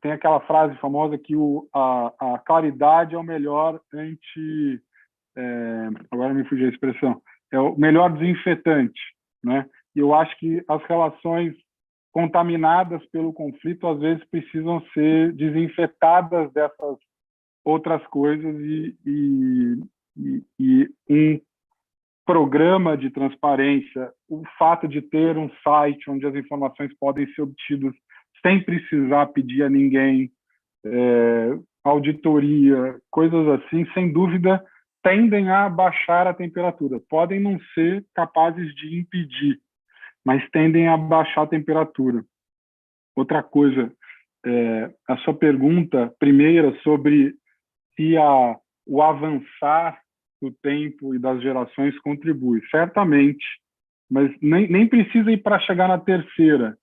tem aquela frase famosa que a claridade é o melhor agora me fugiu a expressão, é o melhor desinfetante, né? E eu acho que as relações contaminadas pelo conflito às vezes precisam ser desinfetadas dessas outras coisas e um programa de transparência, o fato de ter um site onde as informações podem ser obtidas sem precisar pedir a ninguém, auditoria, coisas assim, sem dúvida, tendem a baixar a temperatura. Podem não ser capazes de impedir, mas tendem a baixar a temperatura. Outra coisa, a sua pergunta primeira sobre se o avançar do tempo e das gerações contribui, certamente, mas nem precisa ir para chegar na terceira.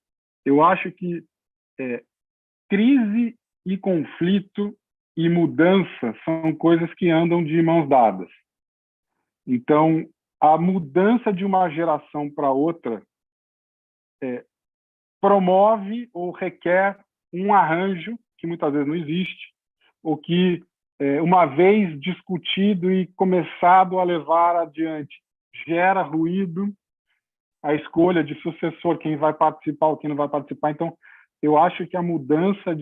Eu acho que crise e conflito e mudança são coisas que andam de mãos dadas. Então, a mudança de uma geração para outra promove ou requer um arranjo que muitas vezes não existe, ou que uma vez discutido e começado a levar adiante, gera ruído, a escolha de sucessor, quem vai participar ou quem não vai participar. Então, eu acho que a mudança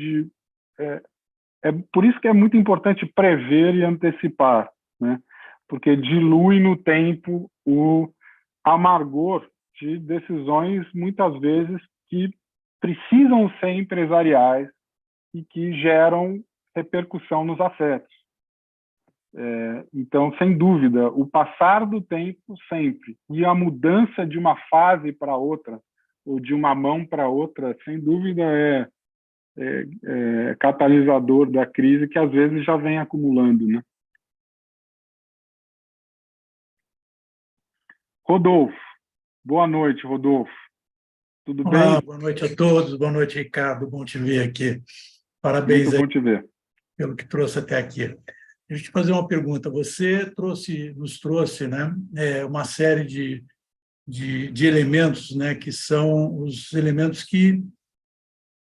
por isso que é muito importante prever e antecipar, né? porque dilui no tempo o amargor de decisões, muitas vezes, que precisam ser empresariais e que geram repercussão nos afetos. Então, sem dúvida, o passar do tempo sempre e a mudança de uma fase para outra, ou de uma mão para outra, sem dúvida é catalisador da crise que às vezes já vem acumulando, né? Rodolfo, boa noite, Rodolfo. Tudo Olá, bem? boa noite a todos, boa noite, Ricardo, bom te ver aqui. Parabéns Muito aí bom te ver. pelo que trouxe até aqui. Deixa eu te fazer uma pergunta. Você nos trouxe, né, uma série de elementos, né, que são os elementos que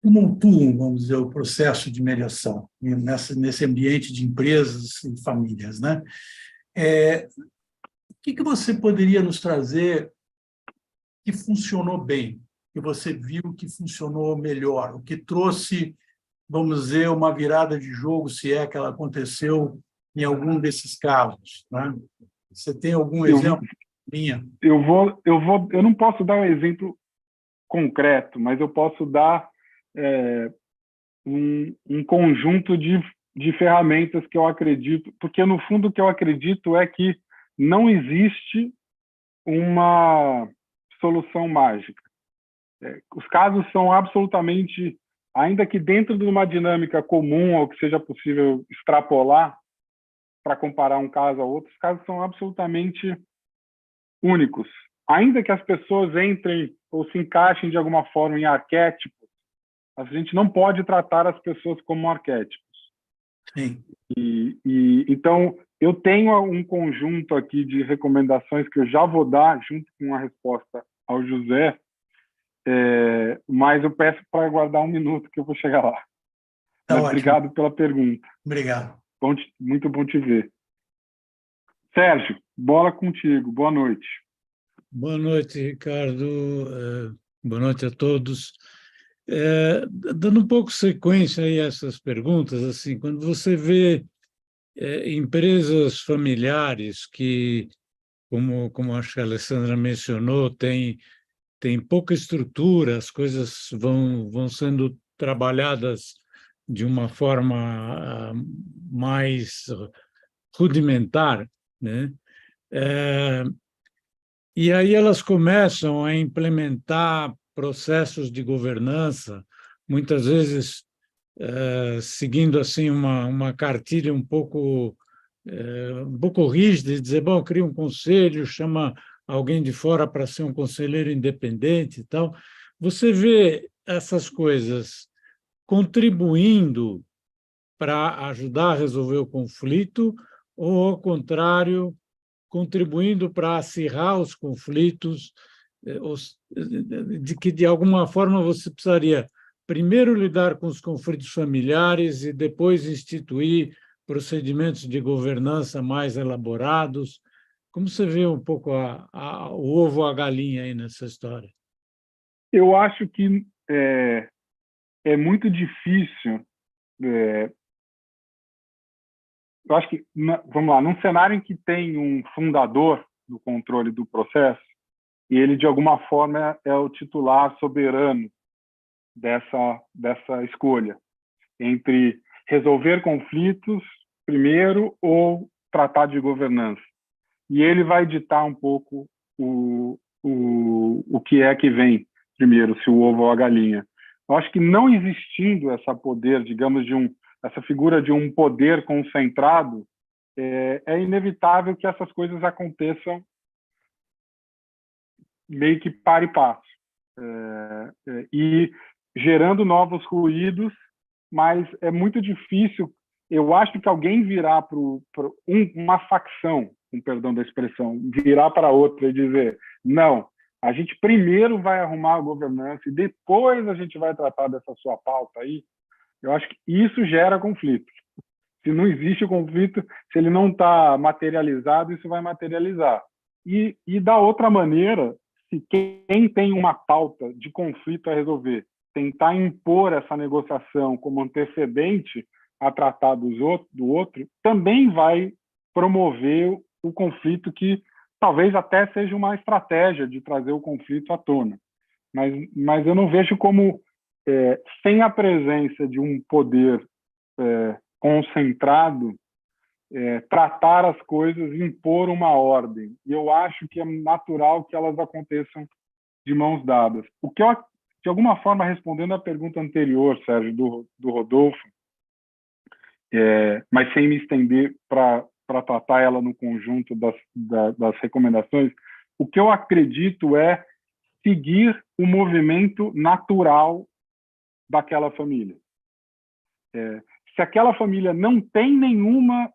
tumultuam, vamos dizer, o processo de mediação nesse ambiente de empresas e famílias, né? O que você poderia nos trazer que funcionou bem, que você viu que funcionou melhor, o que trouxe, vamos dizer, uma virada de jogo, se é que ela aconteceu em algum desses casos, né? Você tem algum exemplo? Eu não posso dar um exemplo concreto, mas eu posso dar um conjunto de ferramentas que eu acredito, porque no fundo o que eu acredito é que não existe uma solução mágica. Os casos são absolutamente, ainda que dentro de uma dinâmica comum ou que seja possível extrapolar para comparar um caso a outro, os casos são absolutamente únicos. Ainda que as pessoas entrem ou se encaixem de alguma forma em arquétipos, a gente não pode tratar as pessoas como arquétipos. Sim. Então, eu tenho um conjunto aqui de recomendações que eu já vou dar junto com a resposta ao José, mas eu peço para aguardar um minuto que eu vou chegar lá. Tá Mas ótimo. obrigado pela pergunta. Obrigado. Muito bom te ver. Sérgio, bola contigo. Boa noite. Boa noite, Ricardo. Boa noite a todos. Dando um pouco sequência aí a essas perguntas, assim, quando você vê empresas familiares que, como acho que a Alessandra mencionou, tem pouca estrutura, as coisas vão sendo trabalhadas de uma forma mais rudimentar, né? E aí elas começam a implementar processos de governança, muitas vezes seguindo assim uma cartilha um pouco rígida, de dizer, bom, cria um conselho, chama alguém de fora para ser um conselheiro independente e tal. Você vê essas coisas contribuindo para ajudar a resolver o conflito ou, ao contrário, contribuindo para acirrar os conflitos, de que, de alguma forma, você precisaria primeiro lidar com os conflitos familiares e depois instituir procedimentos de governança mais elaborados. Como você vê um pouco o ovo ou a galinha aí nessa história? Eu acho que é muito difícil. Eu acho que, vamos lá, num cenário em que tem um fundador do controle do processo, e ele, de alguma forma, é o titular soberano dessa escolha entre resolver conflitos primeiro ou tratar de governança. E ele vai ditar um pouco o que é que vem primeiro, se o ovo ou a galinha. Eu acho que não existindo essa poder, digamos, essa figura de um poder concentrado, é inevitável que essas coisas aconteçam meio que para e passo. E gerando novos ruídos, mas é muito difícil. Eu acho que alguém virar para uma facção, com perdão da expressão, virar para outra e dizer, não, a gente primeiro vai arrumar a governança e depois a gente vai tratar dessa sua pauta aí. Eu acho que isso gera conflito. Se não existe o conflito, se ele não está materializado, isso vai materializar. E da outra maneira, se quem tem uma pauta de conflito a resolver tentar impor essa negociação como antecedente a tratar do outro, também vai promover o conflito, que talvez até seja uma estratégia de trazer o conflito à tona. Mas eu não vejo como, sem a presença de um poder concentrado, tratar as coisas e impor uma ordem. E eu acho que é natural que elas aconteçam de mãos dadas. O que eu, de alguma forma, respondendo à pergunta anterior, Sérgio, do Rodolfo, mas sem me estender para tratar ela no conjunto das recomendações, o que eu acredito é seguir o movimento natural daquela família. Se aquela família não tem nenhuma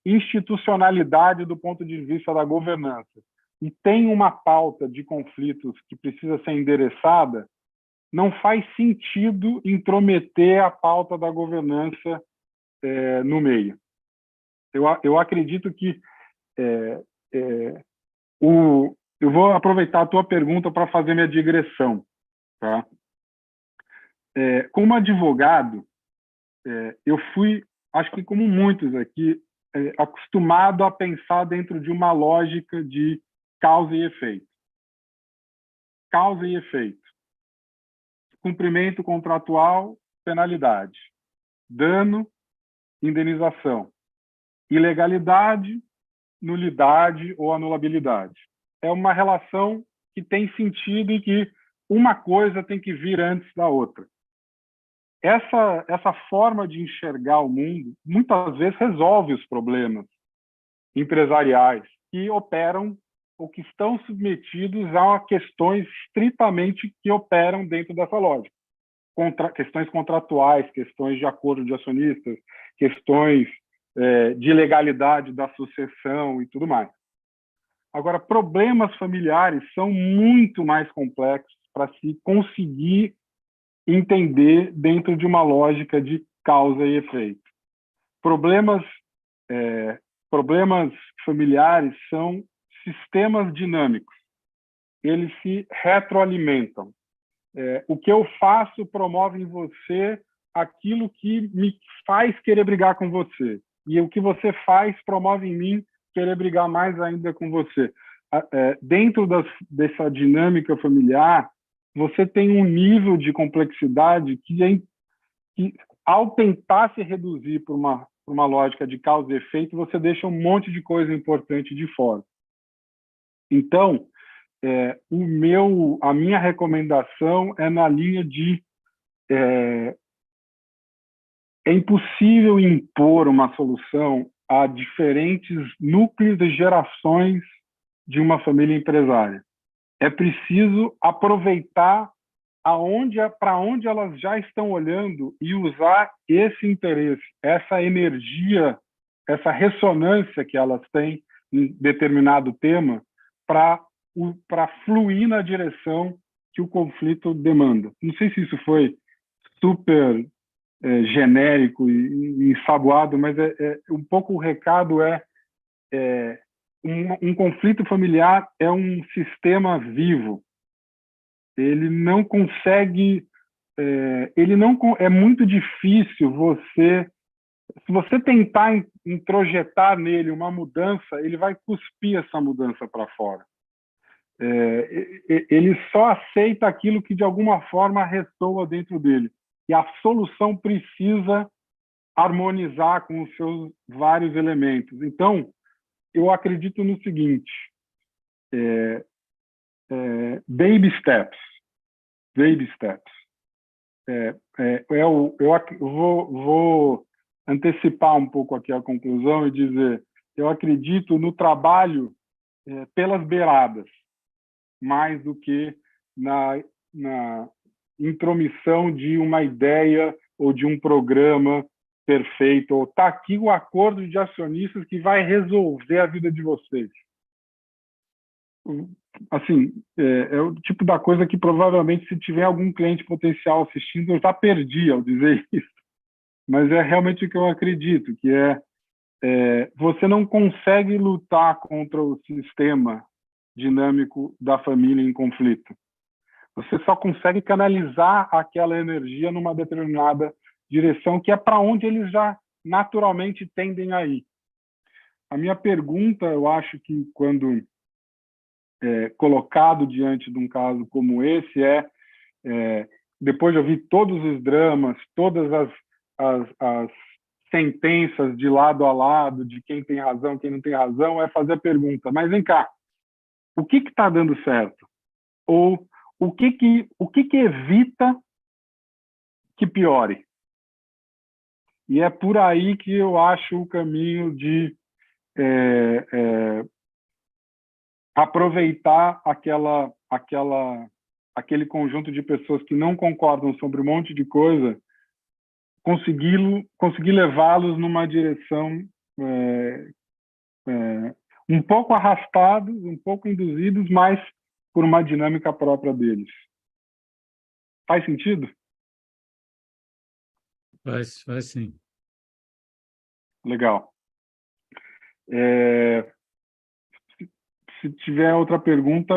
institucionalidade do ponto de vista da governança e tem uma pauta de conflitos que precisa ser endereçada, não faz sentido intrometer a pauta da governança no meio. Eu acredito que eu vou aproveitar a tua pergunta para fazer minha digressão. Tá? Como advogado, eu fui, acho que como muitos aqui, acostumado a pensar dentro de uma lógica de causa e efeito. Causa e efeito. Cumprimento contratual, penalidade. Dano, indenização. Ilegalidade, nulidade ou anulabilidade. É uma relação que tem sentido e que uma coisa tem que vir antes da outra. Essa forma de enxergar o mundo muitas vezes resolve os problemas empresariais que operam ou que estão submetidos a questões estritamente que operam dentro dessa lógica. Questões contratuais, questões de acordo de acionistas, questões de legalidade da sucessão e tudo mais. Agora, problemas familiares são muito mais complexos para se conseguir entender dentro de uma lógica de causa e efeito. Problemas familiares são sistemas dinâmicos. Eles se retroalimentam. O que eu faço promove em você aquilo que me faz querer brigar com você. E o que você faz promove em mim querer brigar mais ainda com você. Dentro dessa dinâmica familiar, você tem um nível de complexidade que ao tentar se reduzir por uma lógica de causa e efeito, você deixa um monte de coisa importante de fora. Então, a minha recomendação é na linha de é impossível impor uma solução a diferentes núcleos e gerações de uma família empresária. É preciso aproveitar para onde elas já estão olhando e usar esse interesse, essa energia, essa ressonância que elas têm em determinado tema para fluir na direção que o conflito demanda. Não sei se isso foi super genérico e ensaboado, mas um pouco o recado um conflito familiar é um sistema vivo. Ele não consegue, é muito difícil se você tentar introjetar nele uma mudança, ele vai cuspir essa mudança para fora. Ele só aceita aquilo que de alguma forma ressoa dentro dele. E a solução precisa harmonizar com os seus vários elementos. Então, eu acredito no seguinte, baby steps. Baby steps. Eu vou antecipar um pouco aqui a conclusão e dizer, eu acredito no trabalho pelas beiradas, mais do que na intromissão de uma ideia ou de um programa perfeito, ou está aqui o acordo de acionistas que vai resolver a vida de vocês. Assim, é o tipo da coisa que provavelmente, se tiver algum cliente potencial assistindo, eu já perdi ao dizer isso. Mas é realmente o que eu acredito, que você não consegue lutar contra o sistema dinâmico da família em conflito. Você só consegue canalizar aquela energia numa determinada direção, que é para onde eles já naturalmente tendem a ir. A minha pergunta, eu acho que quando colocado diante de um caso como esse, depois de ouvir todos os dramas, todas as sentenças de lado a lado, de quem tem razão, quem não tem razão, é fazer a pergunta, mas vem cá, o que está dando certo? Ou o que evita que piore? E é por aí que eu acho o caminho de aproveitar aquele conjunto de pessoas que não concordam sobre um monte de coisa, conseguir levá-los numa direção um pouco arrastados, um pouco induzidos, mas por uma dinâmica própria deles. Faz sentido? Faz sim. Legal. Se tiver outra pergunta,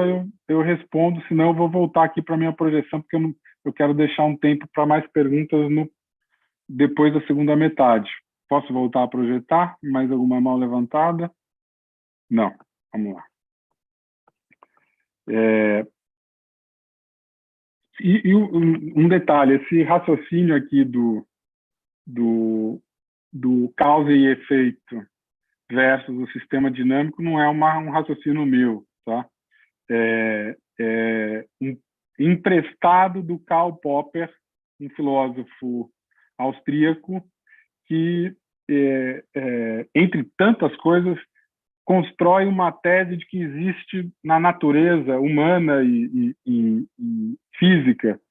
eu respondo, senão eu vou voltar aqui para a minha projeção, porque eu quero deixar um tempo para mais perguntas depois da segunda metade. Posso voltar a projetar? Mais alguma mão levantada? Não. Vamos lá. Um detalhe, esse raciocínio aqui do causa e efeito versus o sistema dinâmico não é um raciocínio meu, tá? Emprestado do Karl Popper, um filósofo austríaco que, entre tantas coisas, constrói uma tese de que existe na natureza humana e física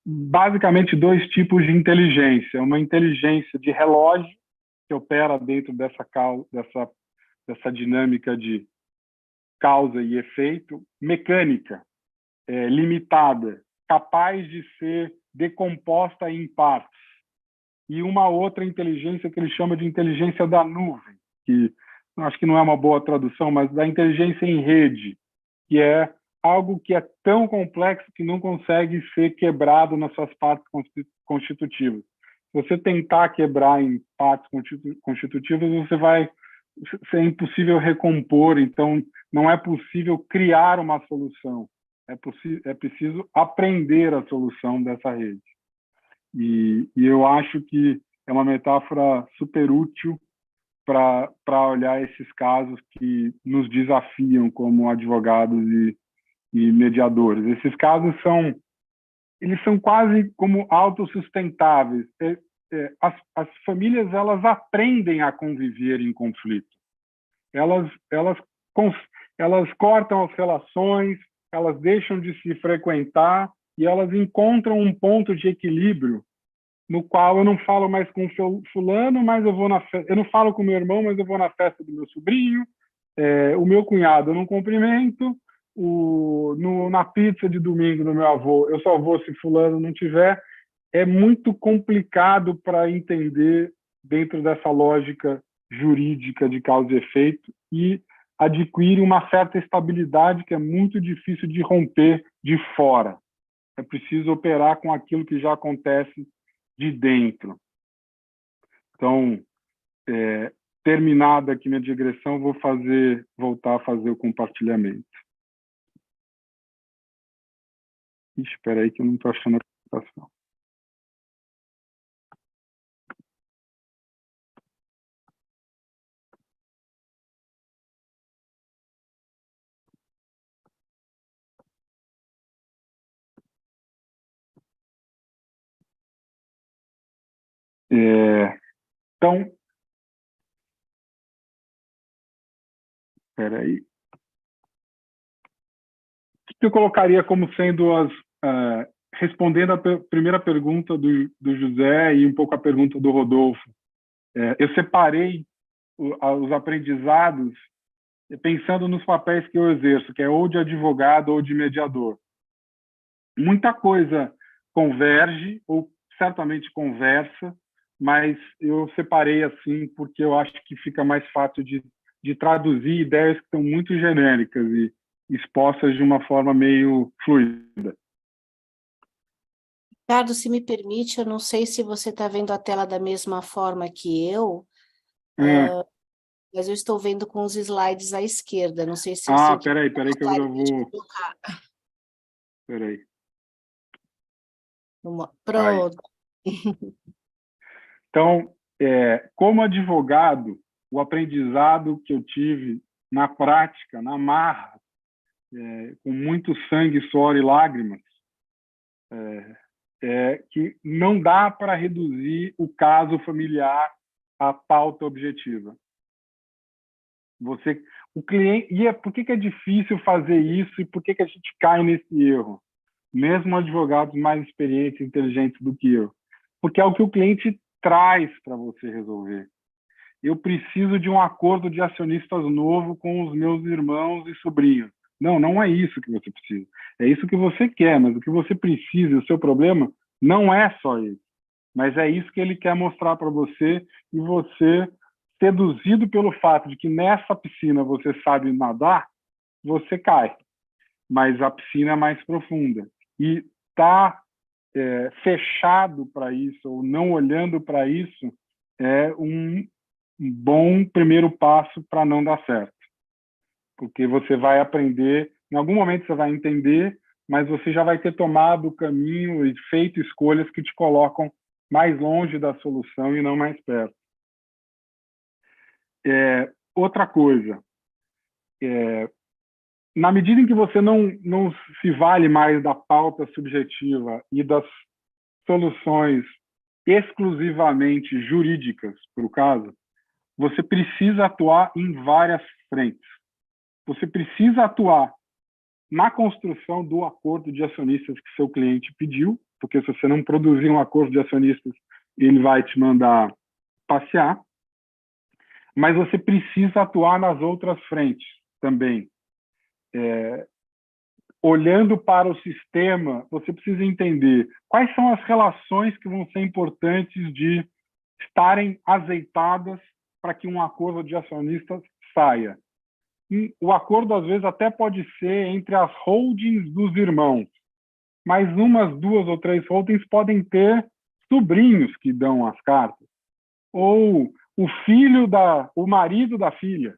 basicamente dois tipos de inteligência. Uma inteligência de relógio, que opera dentro dessa dinâmica de causa e efeito, mecânica, limitada, capaz de ser decomposta em partes. E uma outra inteligência que ele chama de inteligência da nuvem, que acho que não é uma boa tradução, mas da inteligência em rede, que é algo que é tão complexo que não consegue ser quebrado nas suas partes constitutivas. Se você tentar quebrar em partes constitutivas, é impossível recompor, então não é possível criar uma solução. É preciso aprender a solução dessa rede. E eu acho que é uma metáfora super útil para olhar esses casos que nos desafiam como advogados e mediadores. Esses casos eles são quase como autossustentáveis. As famílias, elas aprendem a conviver em conflito. Elas cortam as relações, elas deixam de se frequentar e elas encontram um ponto de equilíbrio no qual eu não falo mais com fulano, mas eu não falo com meu irmão, mas eu vou na festa do meu sobrinho, o meu cunhado eu não cumprimento, na pizza de domingo do meu avô eu só vou se fulano não tiver. É muito complicado para entender dentro dessa lógica jurídica de causa e efeito e adquirir uma certa estabilidade que é muito difícil de romper de fora. É preciso operar com aquilo que já acontece de dentro. Então, terminada aqui minha digressão, vou voltar a fazer o compartilhamento. Espera aí que eu não estou achando a apresentação. Então, espera aí. O que eu colocaria como sendo respondendo a primeira pergunta do José e um pouco a pergunta do Rodolfo? Eu separei os aprendizados pensando nos papéis que eu exerço, que é ou de advogado ou de mediador. Muita coisa converge, ou certamente conversa, mas eu separei assim porque eu acho que fica mais fácil de traduzir ideias que são muito genéricas e expostas de uma forma meio fluida. Ricardo, se me permite, eu não sei se você está vendo a tela da mesma forma que eu. mas eu estou vendo com os slides à esquerda. Não sei se Ah, você peraí que eu já vou... colocar. Peraí. Pronto. Então, como advogado, o aprendizado que eu tive na prática, na marra, com muito sangue, suor e lágrimas, é que não dá para reduzir o caso familiar à pauta objetiva. O cliente, por que é difícil fazer isso e por que a gente cai nesse erro? Mesmo advogados mais experientes e inteligentes do que eu. Porque é o que o cliente traz para você resolver. Eu preciso de um acordo de acionistas novo com os meus irmãos e sobrinhos. Não, não é isso que você precisa. É isso que você quer, mas o que você precisa, o seu problema, não é só isso. Mas é isso que ele quer mostrar para você e você, seduzido pelo fato de que nessa piscina você sabe nadar, você cai. Mas a piscina é mais profunda. E tá fechado para isso ou não olhando para isso é um bom primeiro passo para não dar certo. Porque você vai aprender, em algum momento você vai entender, mas você já vai ter tomado o caminho e feito escolhas que te colocam mais longe da solução e não mais perto. Outra coisa, na medida em que você não se vale mais da pauta subjetiva e das soluções exclusivamente jurídicas para o caso, você precisa atuar em várias frentes. Você precisa atuar na construção do acordo de acionistas que seu cliente pediu, porque se você não produzir um acordo de acionistas, ele vai te mandar passear. Mas você precisa atuar nas outras frentes também. Olhando para o sistema, você precisa entender quais são as relações que vão ser importantes de estarem azeitadas para que um acordo de acionistas saia. E o acordo, às vezes, até pode ser entre as holdings dos irmãos, mas umas 2 ou 3 holdings podem ter sobrinhos que dão as cartas, ou o marido da filha.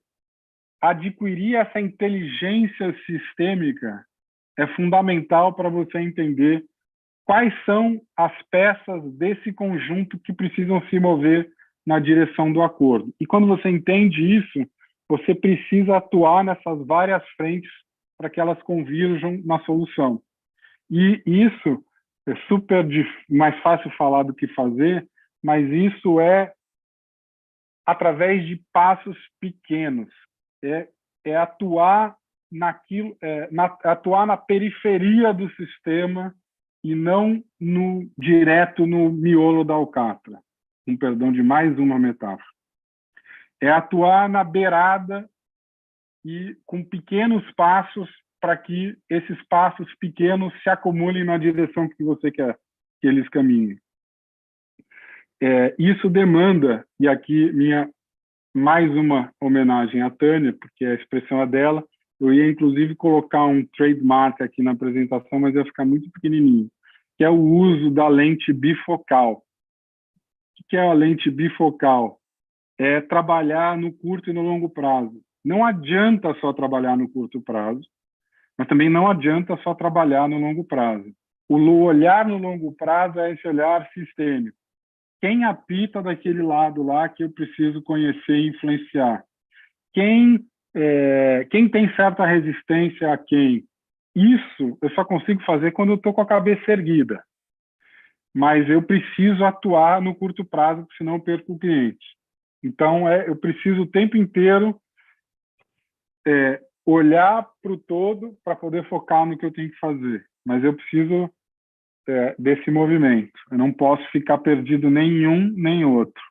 Adquirir essa inteligência sistêmica é fundamental para você entender quais são as peças desse conjunto que precisam se mover na direção do acordo. E quando você entende isso, você precisa atuar nessas várias frentes para que elas convirjam na solução. E isso é super mais fácil falar do que fazer, mas isso é através de passos pequenos. É atuar naquilo, atuar na periferia do sistema e não direto no miolo da alcatra. Com perdão de mais uma metáfora. É atuar na beirada e com pequenos passos para que esses passos pequenos se acumulem na direção que você quer que eles caminhem. Isso demanda, e aqui mais uma homenagem à Tânia, porque a expressão é dela. Eu ia, inclusive, colocar um trademark aqui na apresentação, mas ia ficar muito pequenininho, que é o uso da lente bifocal. O que é a lente bifocal? É trabalhar no curto e no longo prazo. Não adianta só trabalhar no curto prazo, mas também não adianta só trabalhar no longo prazo. O olhar no longo prazo é esse olhar sistêmico. Quem apita daquele lado lá que eu preciso conhecer e influenciar? Quem tem certa resistência a quem? Isso eu só consigo fazer quando eu estou com a cabeça erguida. Mas eu preciso atuar no curto prazo, porque senão eu perco o cliente. Então, eu preciso o tempo inteiro olhar para o todo para poder focar no que eu tenho que fazer. Mas eu preciso desse movimento. Eu não posso ficar perdido nem um nem outro.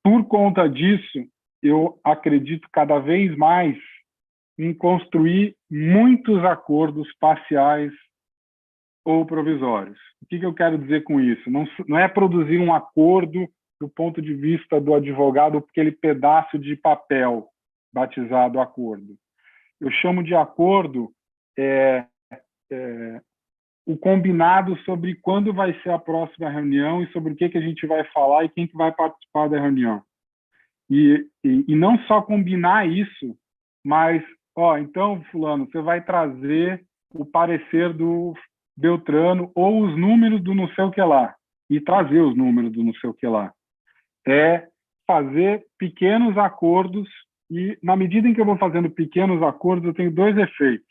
Por conta disso, eu acredito cada vez mais em construir muitos acordos parciais ou provisórios. O que eu quero dizer com isso? Não é produzir um acordo do ponto de vista do advogado, aquele pedaço de papel batizado acordo. Eu chamo de acordo o combinado sobre quando vai ser a próxima reunião e sobre o que a gente vai falar e quem que vai participar da reunião. E não só combinar isso, mas, então, fulano, você vai trazer o parecer do Beltrano ou os números do não sei o que lá, e trazer os números do não sei o que lá. É fazer pequenos acordos, e na medida em que eu vou fazendo pequenos acordos, eu tenho dois efeitos.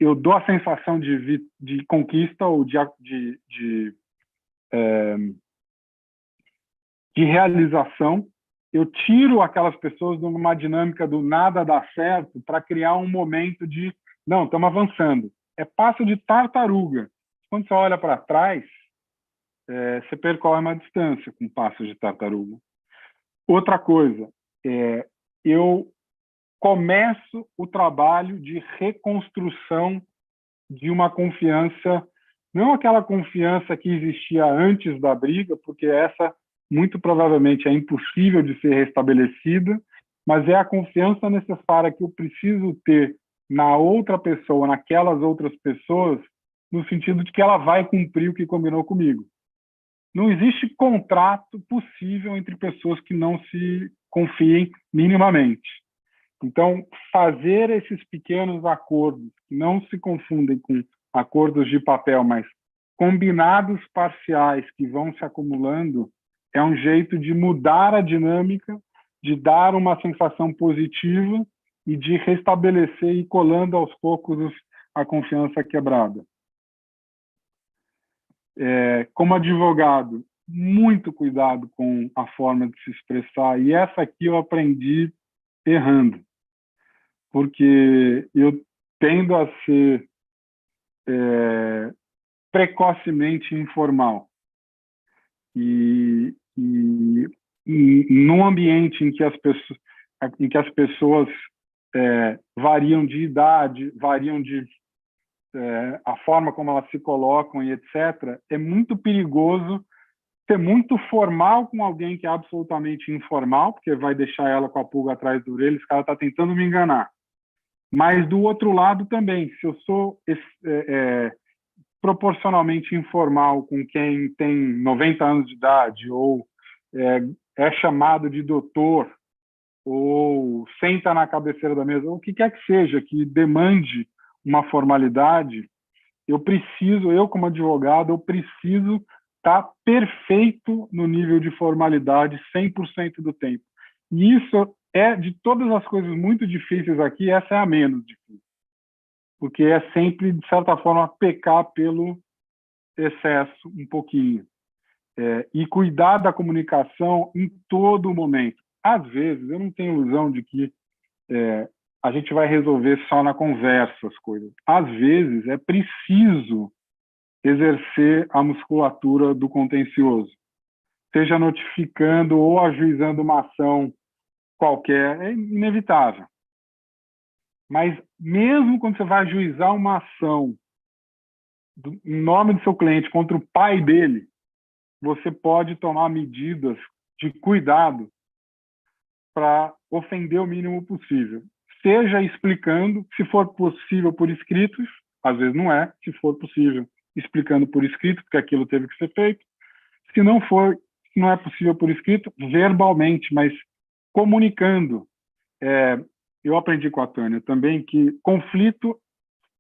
Eu dou a sensação de conquista ou de realização. Eu tiro aquelas pessoas de uma dinâmica do nada dá certo para criar um momento de, não, estamos avançando. É passo de tartaruga. Quando você olha para trás, você percorre uma distância com passos de tartaruga. Outra coisa, eu começo o trabalho de reconstrução de uma confiança, não aquela confiança que existia antes da briga, porque essa muito provavelmente é impossível de ser restabelecida, mas é a confiança necessária que eu preciso ter na outra pessoa, naquelas outras pessoas, no sentido de que ela vai cumprir o que combinou comigo. Não existe contrato possível entre pessoas que não se confiem minimamente. Então, fazer esses pequenos acordos, que não se confundem com acordos de papel, mas combinados parciais que vão se acumulando, é um jeito de mudar a dinâmica, de dar uma sensação positiva e de restabelecer e colando aos poucos a confiança quebrada. Como advogado, muito cuidado com a forma de se expressar, e essa aqui eu aprendi errando, porque eu tendo a ser precocemente informal. E num ambiente em que as pessoas variam de idade, variam de a forma como elas se colocam e etc., é muito perigoso ser muito formal com alguém que é absolutamente informal, porque vai deixar ela com a pulga atrás da orelha, esse cara está tentando me enganar. Mas, do outro lado também, se eu sou proporcionalmente informal com quem tem 90 anos de idade, ou é chamado de doutor, ou senta na cabeceira da mesa, ou o que quer que seja, que demande uma formalidade, eu como advogado, eu preciso estar perfeito no nível de formalidade 100% do tempo. E isso de todas as coisas muito difíceis aqui, essa é a menos difícil. Porque é sempre, de certa forma, pecar pelo excesso um pouquinho. E cuidar da comunicação em todo momento. Às vezes, eu não tenho ilusão de que a gente vai resolver só na conversa as coisas. Às vezes, é preciso exercer a musculatura do contencioso, seja notificando ou ajuizando uma ação qualquer, é inevitável. Mas mesmo quando você vai ajuizar uma ação em nome do seu cliente contra o pai dele, você pode tomar medidas de cuidado para ofender o mínimo possível. Seja explicando, se for possível por escritos, às vezes não é, se for possível, explicando por escrito, porque aquilo teve que ser feito. Se não é possível por escrito, verbalmente, mas comunicando. Eu aprendi com a Tânia também que conflito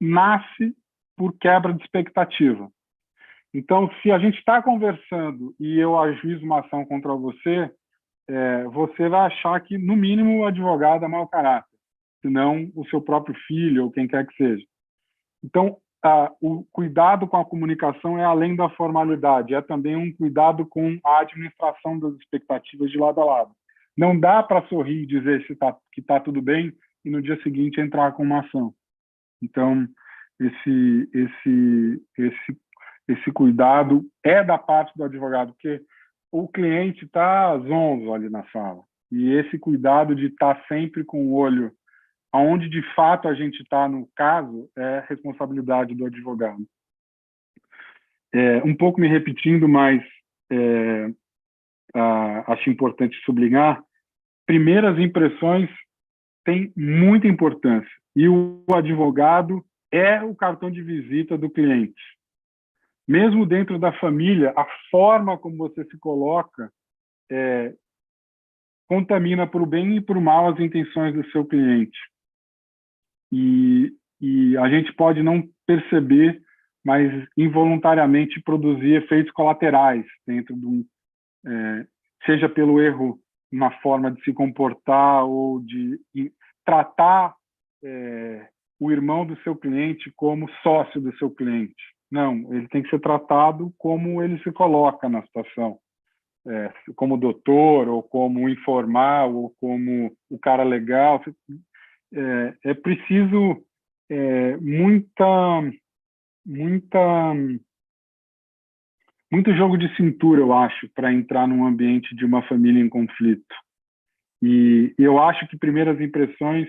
nasce por quebra de expectativa. Então, se a gente está conversando e eu ajuizo uma ação contra você, você vai achar que, no mínimo, o advogado é mau caráter, se não o seu próprio filho ou quem quer que seja. Então, o cuidado com a comunicação é além da formalidade, é também um cuidado com a administração das expectativas de lado a lado. Não dá para sorrir e dizer que está tudo bem e no dia seguinte entrar com uma ação. Então, esse cuidado é da parte do advogado, porque o cliente está zonzo ali na sala. E esse cuidado de estar sempre com o olho aonde de fato a gente está no caso é responsabilidade do advogado. Um pouco me repetindo, mas acho importante sublinhar, primeiras impressões têm muita importância. E o advogado é o cartão de visita do cliente. Mesmo dentro da família, a forma como você se coloca contamina por o bem e por o mal as intenções do seu cliente. E a gente pode não perceber, mas involuntariamente produzir efeitos colaterais dentro de seja pelo erro na forma de se comportar ou de tratar o irmão do seu cliente como sócio do seu cliente. Não, ele tem que ser tratado como ele se coloca na situação, como doutor, ou como informal, ou como o cara legal. É preciso muito jogo de cintura, eu acho, para entrar num ambiente de uma família em conflito. E eu acho que primeiras impressões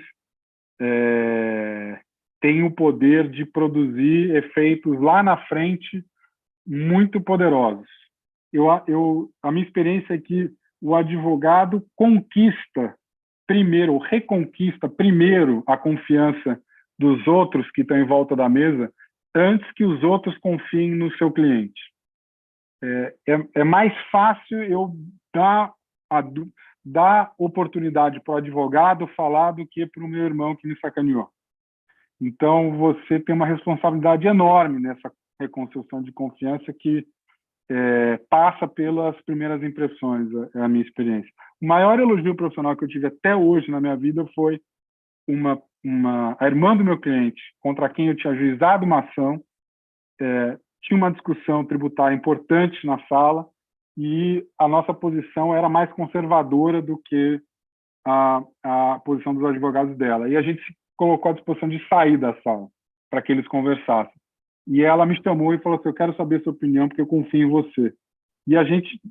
têm o poder de produzir efeitos lá na frente muito poderosos. A minha experiência é que o advogado conquista primeiro, ou reconquista primeiro a confiança dos outros que estão em volta da mesa, antes que os outros confiem no seu cliente. É mais fácil eu dar oportunidade para o advogado falar do que para o meu irmão que me sacaneou. Então, você tem uma responsabilidade enorme nessa reconstrução de confiança que passa pelas primeiras impressões, é a minha experiência. O maior elogio profissional que eu tive até hoje na minha vida foi a irmã do meu cliente, contra quem eu tinha ajuizado uma ação, tinha uma discussão tributária importante na sala e a nossa posição era mais conservadora do que a posição dos advogados dela. E a gente se colocou à disposição de sair da sala para que eles conversassem. E ela me chamou e falou assim: eu quero saber a sua opinião porque eu confio em você. E a gente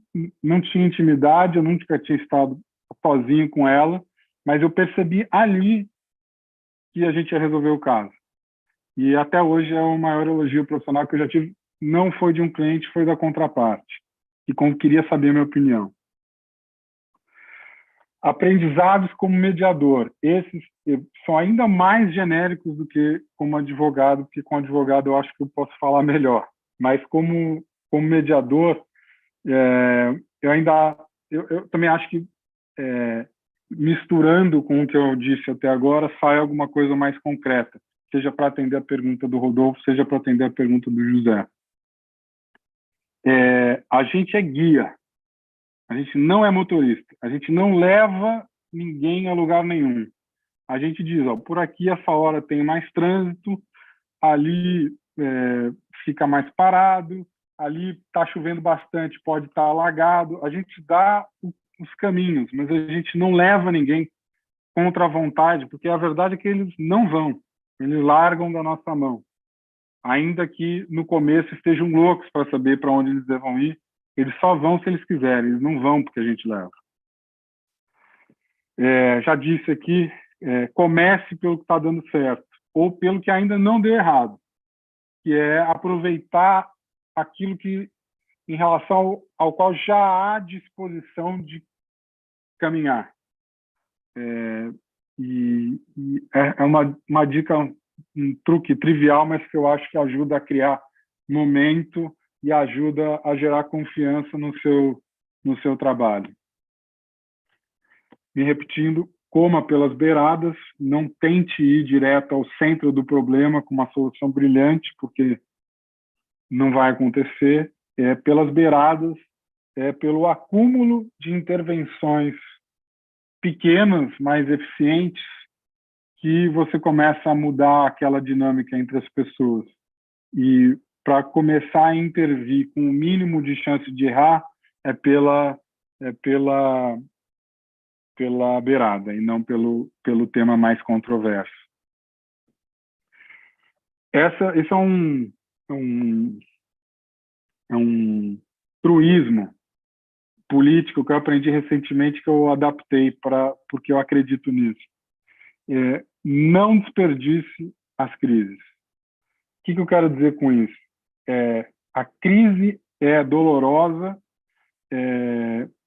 não tinha intimidade, eu nunca tinha estado sozinho com ela, mas eu percebi ali que a gente ia resolver o caso. E até hoje é o maior elogio profissional que eu já tive. Não foi de um cliente, foi da contraparte, que queria saber a minha opinião. Aprendizados como mediador. Esses são ainda mais genéricos do que como advogado, porque com advogado eu acho que eu posso falar melhor. Mas como mediador, eu também acho que misturando com o que eu disse até agora, sai alguma coisa mais concreta, seja para atender a pergunta do Rodolfo, seja para atender a pergunta do José. A gente é guia, a gente não é motorista, a gente não leva ninguém a lugar nenhum. A gente diz, por aqui essa hora tem mais trânsito, ali fica mais parado, ali está chovendo bastante, pode estar alagado. A gente dá os caminhos, mas a gente não leva ninguém contra a vontade, porque a verdade é que eles não vão, eles largam da nossa mão. Ainda que no começo estejam loucos para saber para onde eles devem ir, eles só vão se eles quiserem, eles não vão porque a gente leva. Já disse aqui, comece pelo que está dando certo, ou pelo que ainda não deu errado, que é aproveitar aquilo que, em relação ao qual já há disposição de caminhar. É uma dica, um truque trivial, mas que eu acho que ajuda a criar momento e ajuda a gerar confiança no seu trabalho. Me repetindo, coma pelas beiradas, não tente ir direto ao centro do problema com uma solução brilhante, porque não vai acontecer. Pelas beiradas, pelo acúmulo de intervenções pequenas, mais eficientes, que você começa a mudar aquela dinâmica entre as pessoas. E para começar a intervir com o mínimo de chance de errar, pela beirada e não pelo tema mais controverso. Esse é um truísmo político que eu aprendi recentemente, que eu adaptei porque eu acredito nisso. Não desperdice as crises. O que eu quero dizer com isso? A crise é dolorosa,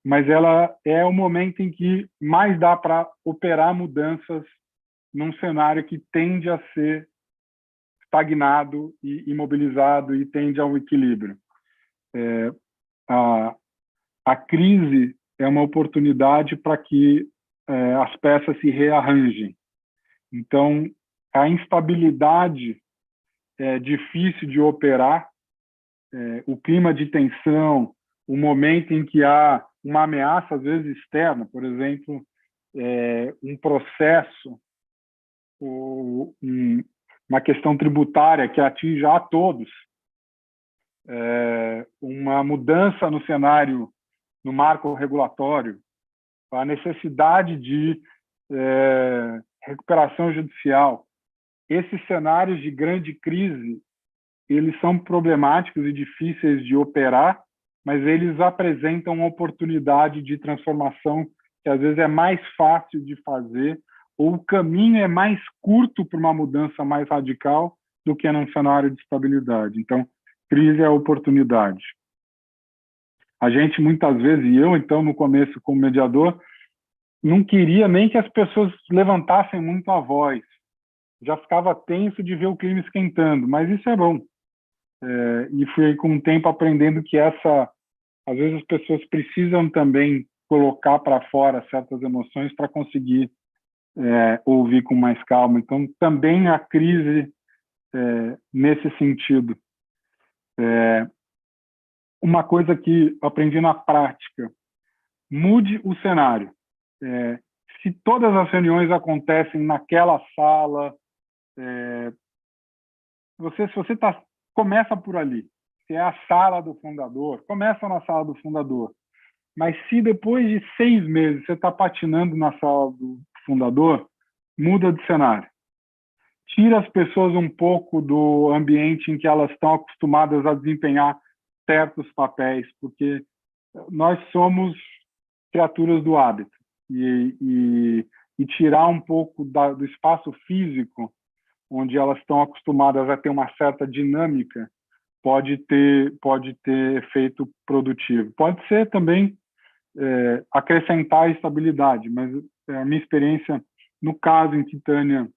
mas ela é o momento em que mais dá para operar mudanças num cenário que tende a ser estagnado e imobilizado e tende ao equilíbrio. A crise é uma oportunidade para que as peças se rearranjem. Então, a instabilidade é difícil de operar, o clima de tensão, o momento em que há uma ameaça, às vezes externa, por exemplo, um processo, uma questão tributária que atinge a todos, uma mudança no cenário, no marco regulatório, a necessidade de recuperação judicial. Esses cenários de grande crise, eles são problemáticos e difíceis de operar, mas eles apresentam uma oportunidade de transformação que às vezes é mais fácil de fazer, ou o caminho é mais curto para uma mudança mais radical do que num cenário de estabilidade. Então, crise é oportunidade. A gente, muitas vezes, e eu, então, no começo, como mediador, não queria nem que as pessoas levantassem muito a voz. Já ficava tenso de ver o clima esquentando, mas isso é bom. E fui, com o tempo, aprendendo que às vezes as pessoas precisam também colocar para fora certas emoções para conseguir ouvir com mais calma. Então, também a crise, nesse sentido. Uma coisa que aprendi na prática, mude o cenário. Se todas as reuniões acontecem naquela sala, se você começa por ali, se é a sala do fundador, começa na sala do fundador. Mas se depois de 6 meses você está patinando na sala do fundador, muda de cenário. Tira as pessoas um pouco do ambiente em que elas estão acostumadas a desempenhar certos papéis, porque nós somos criaturas do hábito. E tirar um pouco do espaço físico, onde elas estão acostumadas a ter uma certa dinâmica, pode ter efeito produtivo. Pode ser também acrescentar estabilidade, mas a minha experiência, no caso em que Tânia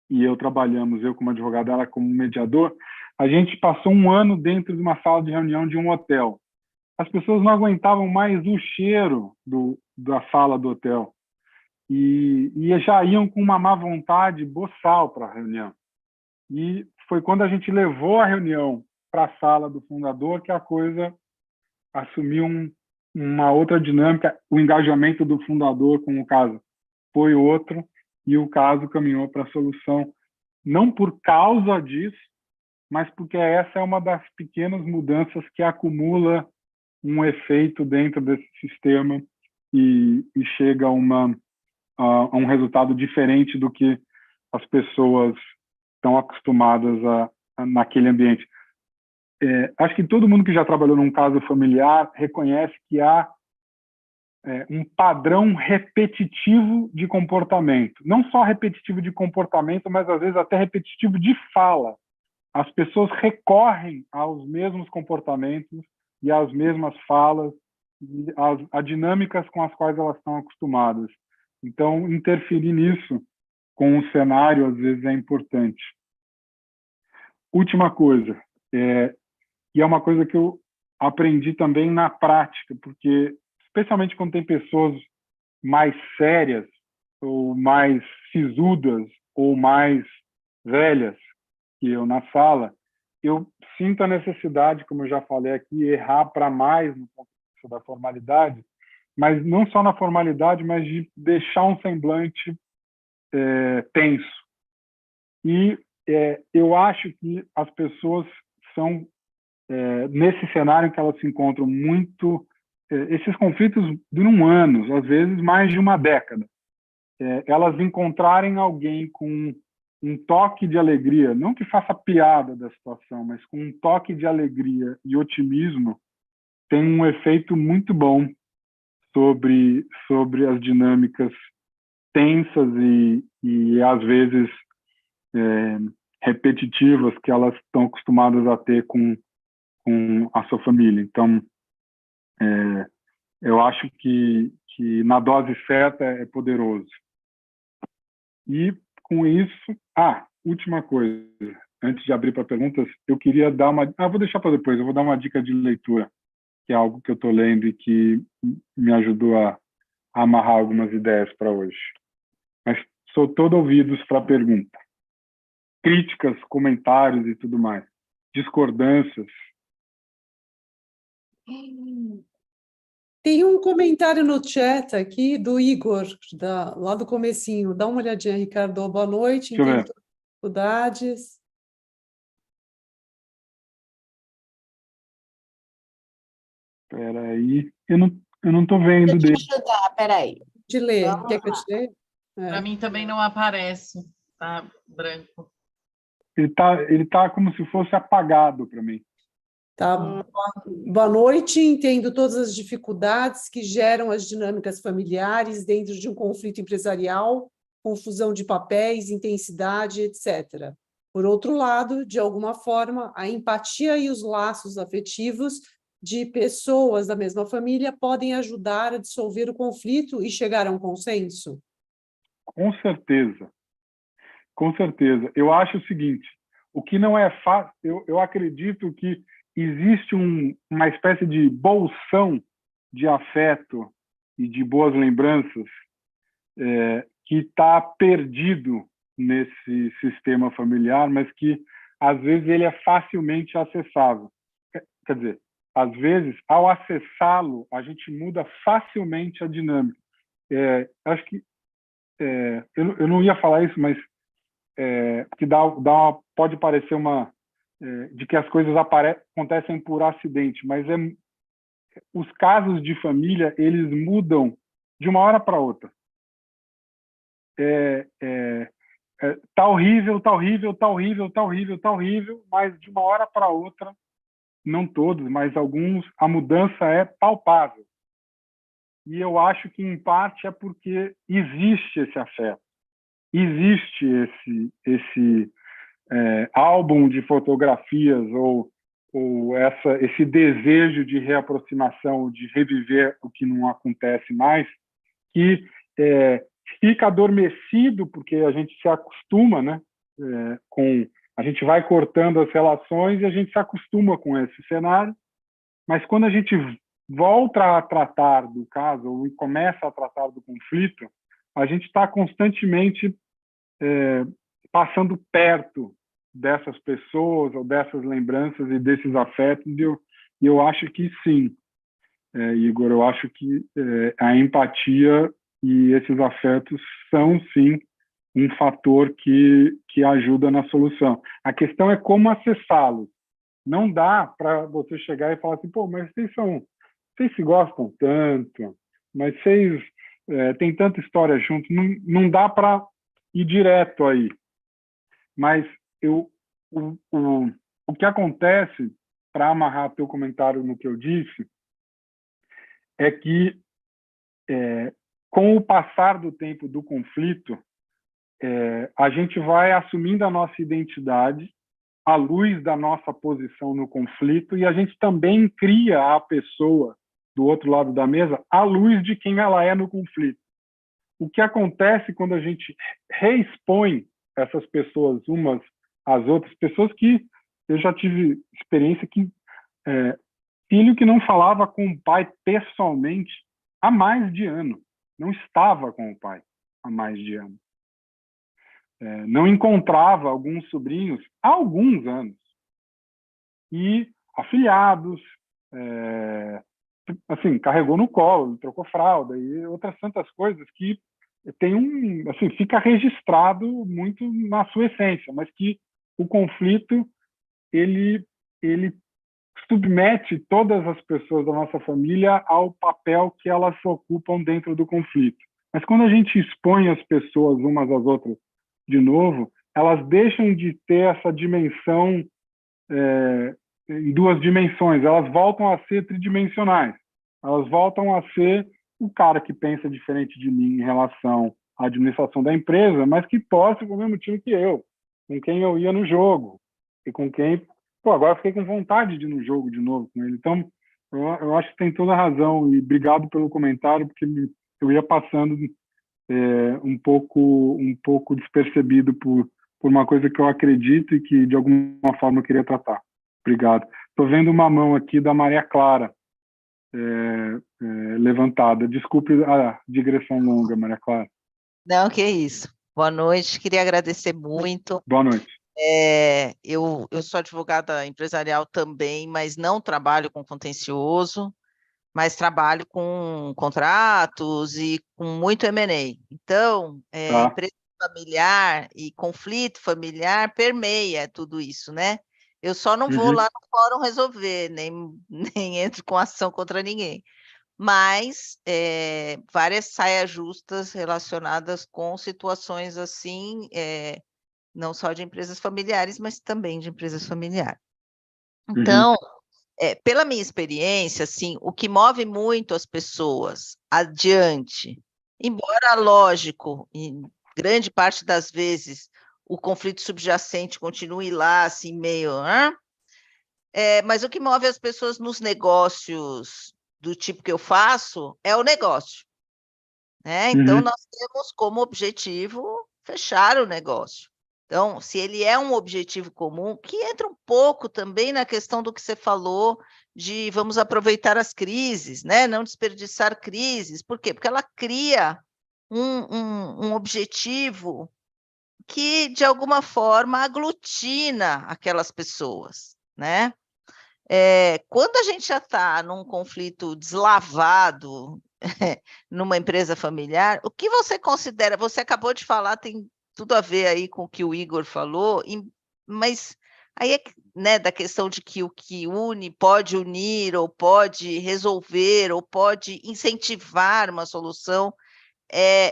e eu trabalhamos, eu como advogado, ela como mediador, a gente passou 1 ano dentro de uma sala de reunião de um hotel. As pessoas não aguentavam mais o cheiro da sala do hotel e já iam com uma má vontade boçal para a reunião. E foi quando a gente levou a reunião para a sala do fundador que a coisa assumiu uma outra dinâmica. O engajamento do fundador com o caso foi outro e o caso caminhou para a solução, não por causa disso, mas porque essa é uma das pequenas mudanças que acumula um efeito dentro desse sistema e chega a um resultado diferente do que as pessoas estão acostumadas naquele ambiente. Acho que todo mundo que já trabalhou num caso familiar reconhece que há um padrão repetitivo de comportamento. Não só repetitivo de comportamento, mas às vezes até repetitivo de fala. As pessoas recorrem aos mesmos comportamentos e às mesmas falas, e às dinâmicas com as quais elas estão acostumadas. Então, interferir nisso com o cenário, às vezes, é importante. Última coisa, e é uma coisa que eu aprendi também na prática, porque, especialmente quando tem pessoas mais sérias, ou mais sisudas, ou mais velhas que eu na sala, eu sinto a necessidade, como eu já falei aqui, errar para mais no contexto da formalidade, mas não só na formalidade, mas de deixar um semblante tenso. E eu acho que as pessoas são, nesse cenário em que elas se encontram muito, esses conflitos duram anos, às vezes mais de uma década. Elas encontrarem alguém com um toque de alegria, não que faça piada da situação, mas com um toque de alegria e otimismo, tem um efeito muito bom sobre as dinâmicas tensas e às vezes repetitivas que elas estão acostumadas a ter com a sua família. Então, eu acho que na dose certa é poderoso. E com isso, última coisa, antes de abrir para perguntas, eu queria dar vou deixar para depois, eu vou dar uma dica de leitura. que é algo que eu estou lendo e que me ajudou a amarrar algumas ideias para hoje. Mas sou todo ouvidos para a pergunta. Críticas, comentários e tudo mais. Discordâncias. Tem um comentário no chat aqui do Igor, lá do comecinho. Dá uma olhadinha, Ricardo. Boa noite. Deixa eu ver. Entendo todas as dificuldades. Espera aí. Eu não estou vendo Deixa eu dele. te ajudar, peraí. De ler. Vamos Quer que eu te leia? Para mim também não aparece, tá branco. Ele tá como se fosse apagado para mim. Tá. Boa noite. Entendo todas as dificuldades que geram as dinâmicas familiares dentro de um conflito empresarial, confusão de papéis, intensidade, etc. Por outro lado, de alguma forma, a empatia e os laços afetivos de pessoas da mesma família podem ajudar a dissolver o conflito e chegar a um consenso? Com certeza. Com certeza. Eu acho o seguinte, o que não é fácil, eu acredito que existe uma espécie de bolsão de afeto e de boas lembranças que está perdido nesse sistema familiar, mas que, às vezes, ele é facilmente acessável. Quer dizer, às vezes, ao acessá-lo, a gente muda facilmente a dinâmica. Acho que eu não ia falar isso, mas que pode parecer de que as coisas acontecem por acidente, mas os casos de família, eles mudam de uma hora para outra. Tá horrível, tá horrível, tá horrível, tá horrível, tá horrível, mas de uma hora para outra, não todos, mas alguns, a mudança é palpável. E eu acho que, em parte, é porque existe esse afeto, existe esse álbum de fotografias ou esse desejo de reaproximação, de reviver o que não acontece mais, que fica adormecido porque a gente se acostuma, né? A gente vai cortando as relações e a gente se acostuma com esse cenário, mas quando a gente volta a tratar do caso ou começa a tratar do conflito, a gente está constantemente passando perto dessas pessoas ou dessas lembranças e desses afetos, e eu acho que sim, Igor, eu acho que a empatia e esses afetos são, sim, um fator que ajuda na solução. A questão é como acessá-los. Não dá para você chegar e falar assim, pô, mas vocês se gostam tanto, mas vocês têm tanta história junto, não dá para ir direto aí. Mas o que acontece, para amarrar teu comentário no que eu disse, é que com o passar do tempo do conflito, a gente vai assumindo a nossa identidade à luz da nossa posição no conflito, e a gente também cria a pessoa do outro lado da mesa à luz de quem ela é no conflito. O que acontece quando a gente reexpõe essas pessoas umas às outras, pessoas que eu já tive experiência que filho que não falava com o pai pessoalmente há mais de ano, não estava com o pai há mais de ano, não encontrava alguns sobrinhos há alguns anos, e afilhados, assim, carregou no colo, trocou fralda e outras tantas coisas que assim, fica registrado muito na sua essência, mas que o conflito ele submete todas as pessoas da nossa família ao papel que elas ocupam dentro do conflito. Mas quando a gente expõe as pessoas umas às outras de novo, elas deixam de ter essa dimensão em duas dimensões, elas voltam a ser tridimensionais, elas voltam a ser o cara que pensa diferente de mim em relação à administração da empresa, mas que torce com o mesmo time que eu, com quem eu ia no jogo, e com quem... Pô, agora eu fiquei com vontade de ir no jogo de novo com ele. Então, eu acho que tem toda a razão, e obrigado pelo comentário, porque eu ia passando um pouco despercebido por uma coisa que eu acredito e que, de alguma forma, eu queria tratar. Obrigado. Estou vendo uma mão aqui da Maria Clara. levantada. Desculpe a digressão longa, Maria Clara. Não, que isso. Boa noite, queria agradecer muito. Boa noite. Eu sou advogada empresarial também, mas não trabalho com contencioso, mas trabalho com contratos e com muito M&A. Então, empresa familiar e conflito familiar permeia tudo isso, né? Eu só não vou lá no fórum resolver, nem entro com ação contra ninguém. Mas várias saias justas relacionadas com situações assim, não só de empresas familiares, mas também de empresas familiares. Então, pela minha experiência, assim, o que move muito as pessoas adiante, embora, lógico, em grande parte das vezes, o conflito subjacente continue lá, assim, meio... mas o que move as pessoas nos negócios do tipo que eu faço é o negócio, né? Então, nós temos como objetivo fechar o negócio. Então, se ele é um objetivo comum, que entra um pouco também na questão do que você falou de vamos aproveitar as crises, né? Não desperdiçar crises. Por quê? Porque ela cria um objetivo que, de alguma forma, aglutina aquelas pessoas, né? Quando a gente já está num conflito deslavado, numa empresa familiar, o que você considera? Você acabou de falar, tem tudo a ver aí com o que o Igor falou, mas aí né, da questão de que o que une pode unir, ou pode resolver, ou pode incentivar uma solução,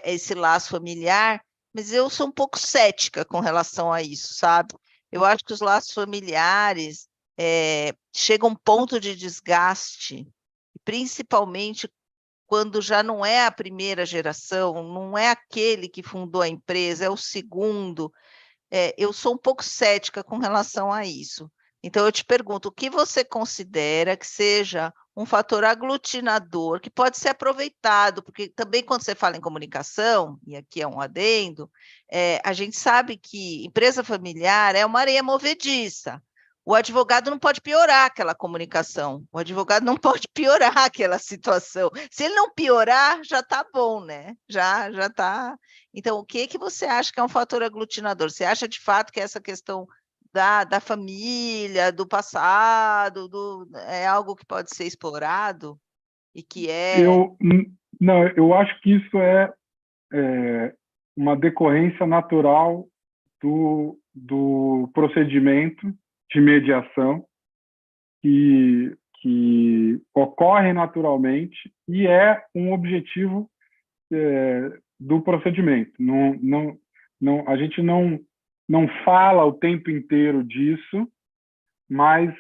esse laço familiar, mas eu sou um pouco cética com relação a isso, sabe? Eu acho que os laços familiares chegam a um ponto de desgaste, principalmente quando já não é a primeira geração, não é aquele que fundou a empresa, é o segundo. Eu sou um pouco cética com relação a isso. Então, eu te pergunto, o que você considera que seja um fator aglutinador que pode ser aproveitado? Porque também quando você fala em comunicação, e aqui é um adendo, a gente sabe que empresa familiar é uma areia movediça. O advogado não pode piorar aquela comunicação, o advogado não pode piorar aquela situação. Se ele não piorar, já está bom, né? Já está. Então, o que você acha que é um fator aglutinador? Você acha, de fato, que essa questão da família, do passado, é algo que pode ser explorado? E que Não, eu acho que isso é uma decorrência natural do procedimento de mediação que ocorre naturalmente e é um objetivo do procedimento. A gente não fala o tempo inteiro disso, mas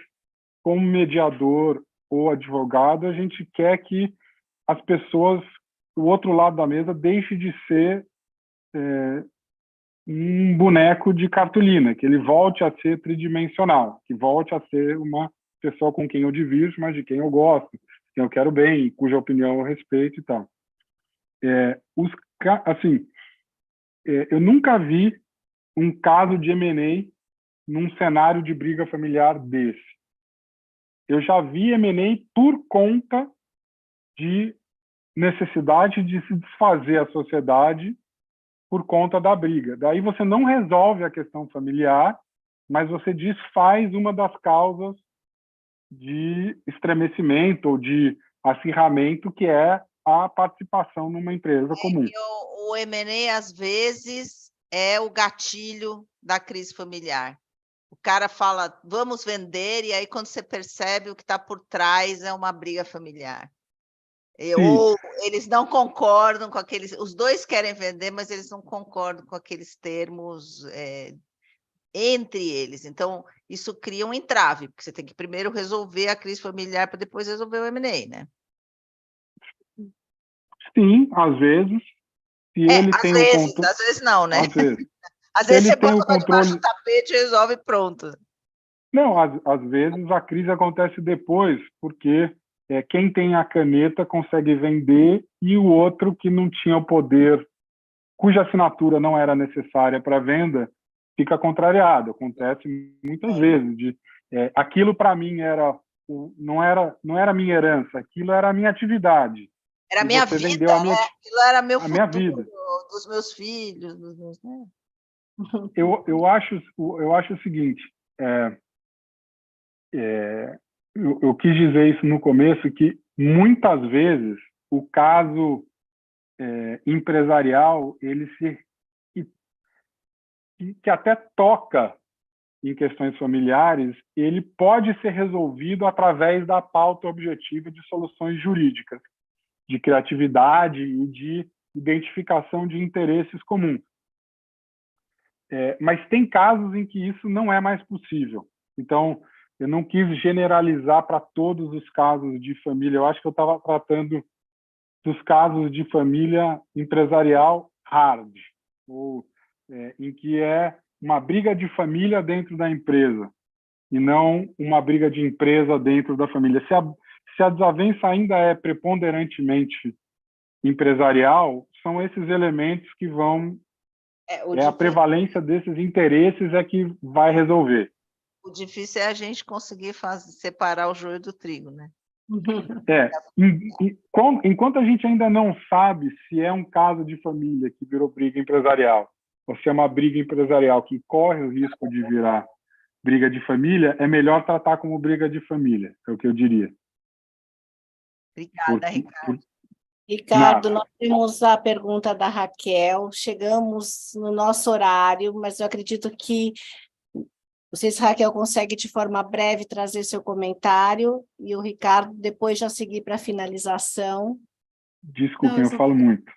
como mediador ou advogado, a gente quer que as pessoas, o outro lado da mesa, deixe de ser um boneco de cartolina, que ele volte a ser tridimensional, que volte a ser uma pessoa com quem eu divirjo, mas de quem eu gosto, quem eu quero bem, cuja opinião eu respeito e tal. Eu nunca vi um caso de M&A num cenário de briga familiar desse. Eu já vi M&A por conta de necessidade de se desfazer a sociedade por conta da briga. Daí você não resolve a questão familiar, mas você desfaz uma das causas de estremecimento ou de acirramento, que é a participação numa empresa comum. O M&A, às vezes, é o gatilho da crise familiar. O cara fala, vamos vender, e aí quando você percebe o que está por trás é uma briga familiar. Ou eles não concordam com aqueles... Os dois querem vender, mas eles não concordam com aqueles termos entre eles. Então, isso cria um entrave, porque você tem que primeiro resolver a crise familiar para depois resolver o M&A, né? Sim, às vezes. Às vezes não, né? Às vezes. Às vezes você bota debaixo do tapete e resolve pronto. Não, às vezes a crise acontece depois, porque quem tem a caneta consegue vender e o outro que não tinha o poder, cuja assinatura não era necessária para venda, fica contrariado. Acontece muitas vezes. Aquilo para mim era não era minha herança, aquilo era a minha atividade. Era a E minha você vida, vendeu aquilo era meu a minha futuro, vida. dos meus filhos, dos meus, né? Eu acho o seguinte, eu quis dizer isso no começo, que muitas vezes o caso empresarial, ele que até toca em questões familiares, ele pode ser resolvido através da pauta objetiva de soluções jurídicas, de criatividade e de identificação de interesses comuns. Mas tem casos em que isso não é mais possível. Então, eu não quis generalizar para todos os casos de família. Eu acho que eu estava tratando dos casos de família empresarial hard, ou em que é uma briga de família dentro da empresa, e não uma briga de empresa dentro da família. Se a desavença ainda é preponderantemente empresarial, são esses elementos que vão... a prevalência desses interesses é que vai resolver. O difícil é a gente conseguir separar o joio do trigo, né? Enquanto a gente ainda não sabe se é um caso de família que virou briga empresarial, ou se é uma briga empresarial que corre o risco de virar briga de família, é melhor tratar como briga de família, é o que eu diria. Obrigada, Ricardo. Ricardo, nós temos a pergunta da Raquel, chegamos no nosso horário, mas eu acredito que, não sei se a Raquel consegue de forma breve trazer seu comentário, e o Ricardo depois já seguir para a finalização. Desculpem, eu falo muito.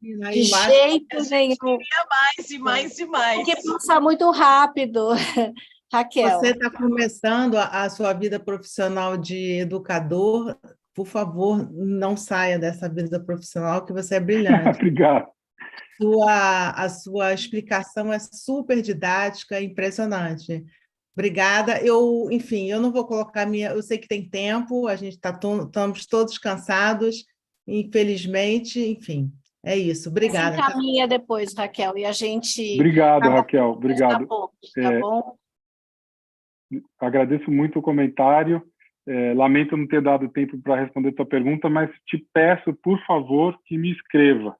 De jeito nenhum. Mais e mais. Porque passa muito rápido, Raquel. Você está começando a sua vida profissional de educador, por favor, não saia dessa vida profissional, que você é brilhante. Obrigado. A sua explicação é super didática, impressionante. Obrigada. Enfim, eu não vou colocar eu sei que tem tempo, a gente estamos todos cansados, infelizmente, enfim, é isso. Obrigada. Se encaminha depois, Raquel, e a gente... Obrigado, Raquel. Obrigado. Tá bom? Agradeço muito o comentário. Lamento não ter dado tempo para responder a tua pergunta, mas te peço, por favor, que me escreva.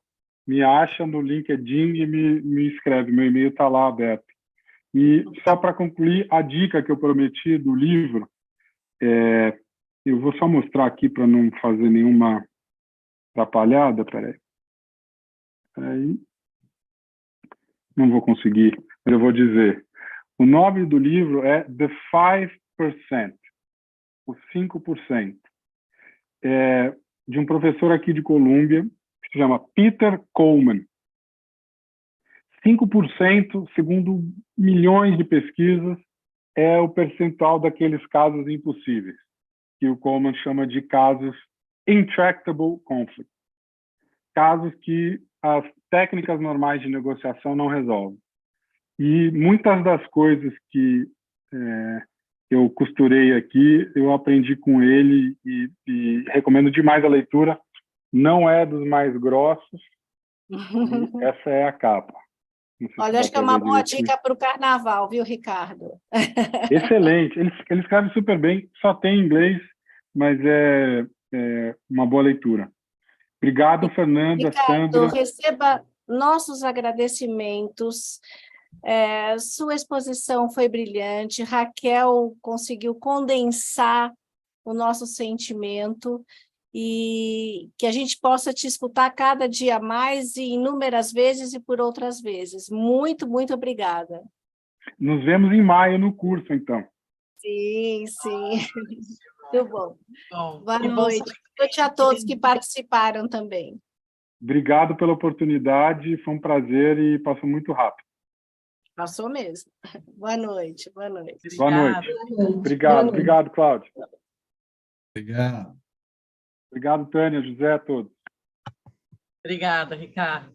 Me acha no LinkedIn e me escreve. Meu e-mail está lá aberto. E só para concluir, a dica que eu prometi do livro, eu vou só mostrar aqui para não fazer nenhuma atrapalhada. Peraí. Não vou conseguir, mas eu vou dizer. O nome do livro é The 5%, os 5%. De um professor aqui de Colômbia, que se chama Peter Coleman. 5%, segundo milhões de pesquisas, é o percentual daqueles casos impossíveis, que o Coleman chama de casos intractable conflict. Casos que as técnicas normais de negociação não resolvem. E muitas das coisas que eu costurei aqui, eu aprendi com ele e recomendo demais a leitura. Não é dos mais grossos, e essa é a capa. Olha, acho que é uma boa dica para o carnaval, viu, Ricardo? Excelente. Ele escreve super bem, só tem inglês, mas é uma boa leitura. Obrigado, Fernanda, Ricardo, Sandra. receba nossos agradecimentos. Sua exposição foi brilhante. Raquel conseguiu condensar o nosso sentimento e que a gente possa te escutar cada dia mais e inúmeras vezes e por outras vezes. Muito, muito obrigada. Nos vemos em maio no curso, então. Sim, sim. Muito bom. Boa Que noite. Boa noite a todos que participaram também. Obrigado pela oportunidade, foi um prazer e passou muito rápido. Passou mesmo. Boa noite, boa noite. Boa noite. Obrigado, obrigado, Cláudio. Obrigado. Obrigado, Tânia, José, a todos. Obrigada, Ricardo.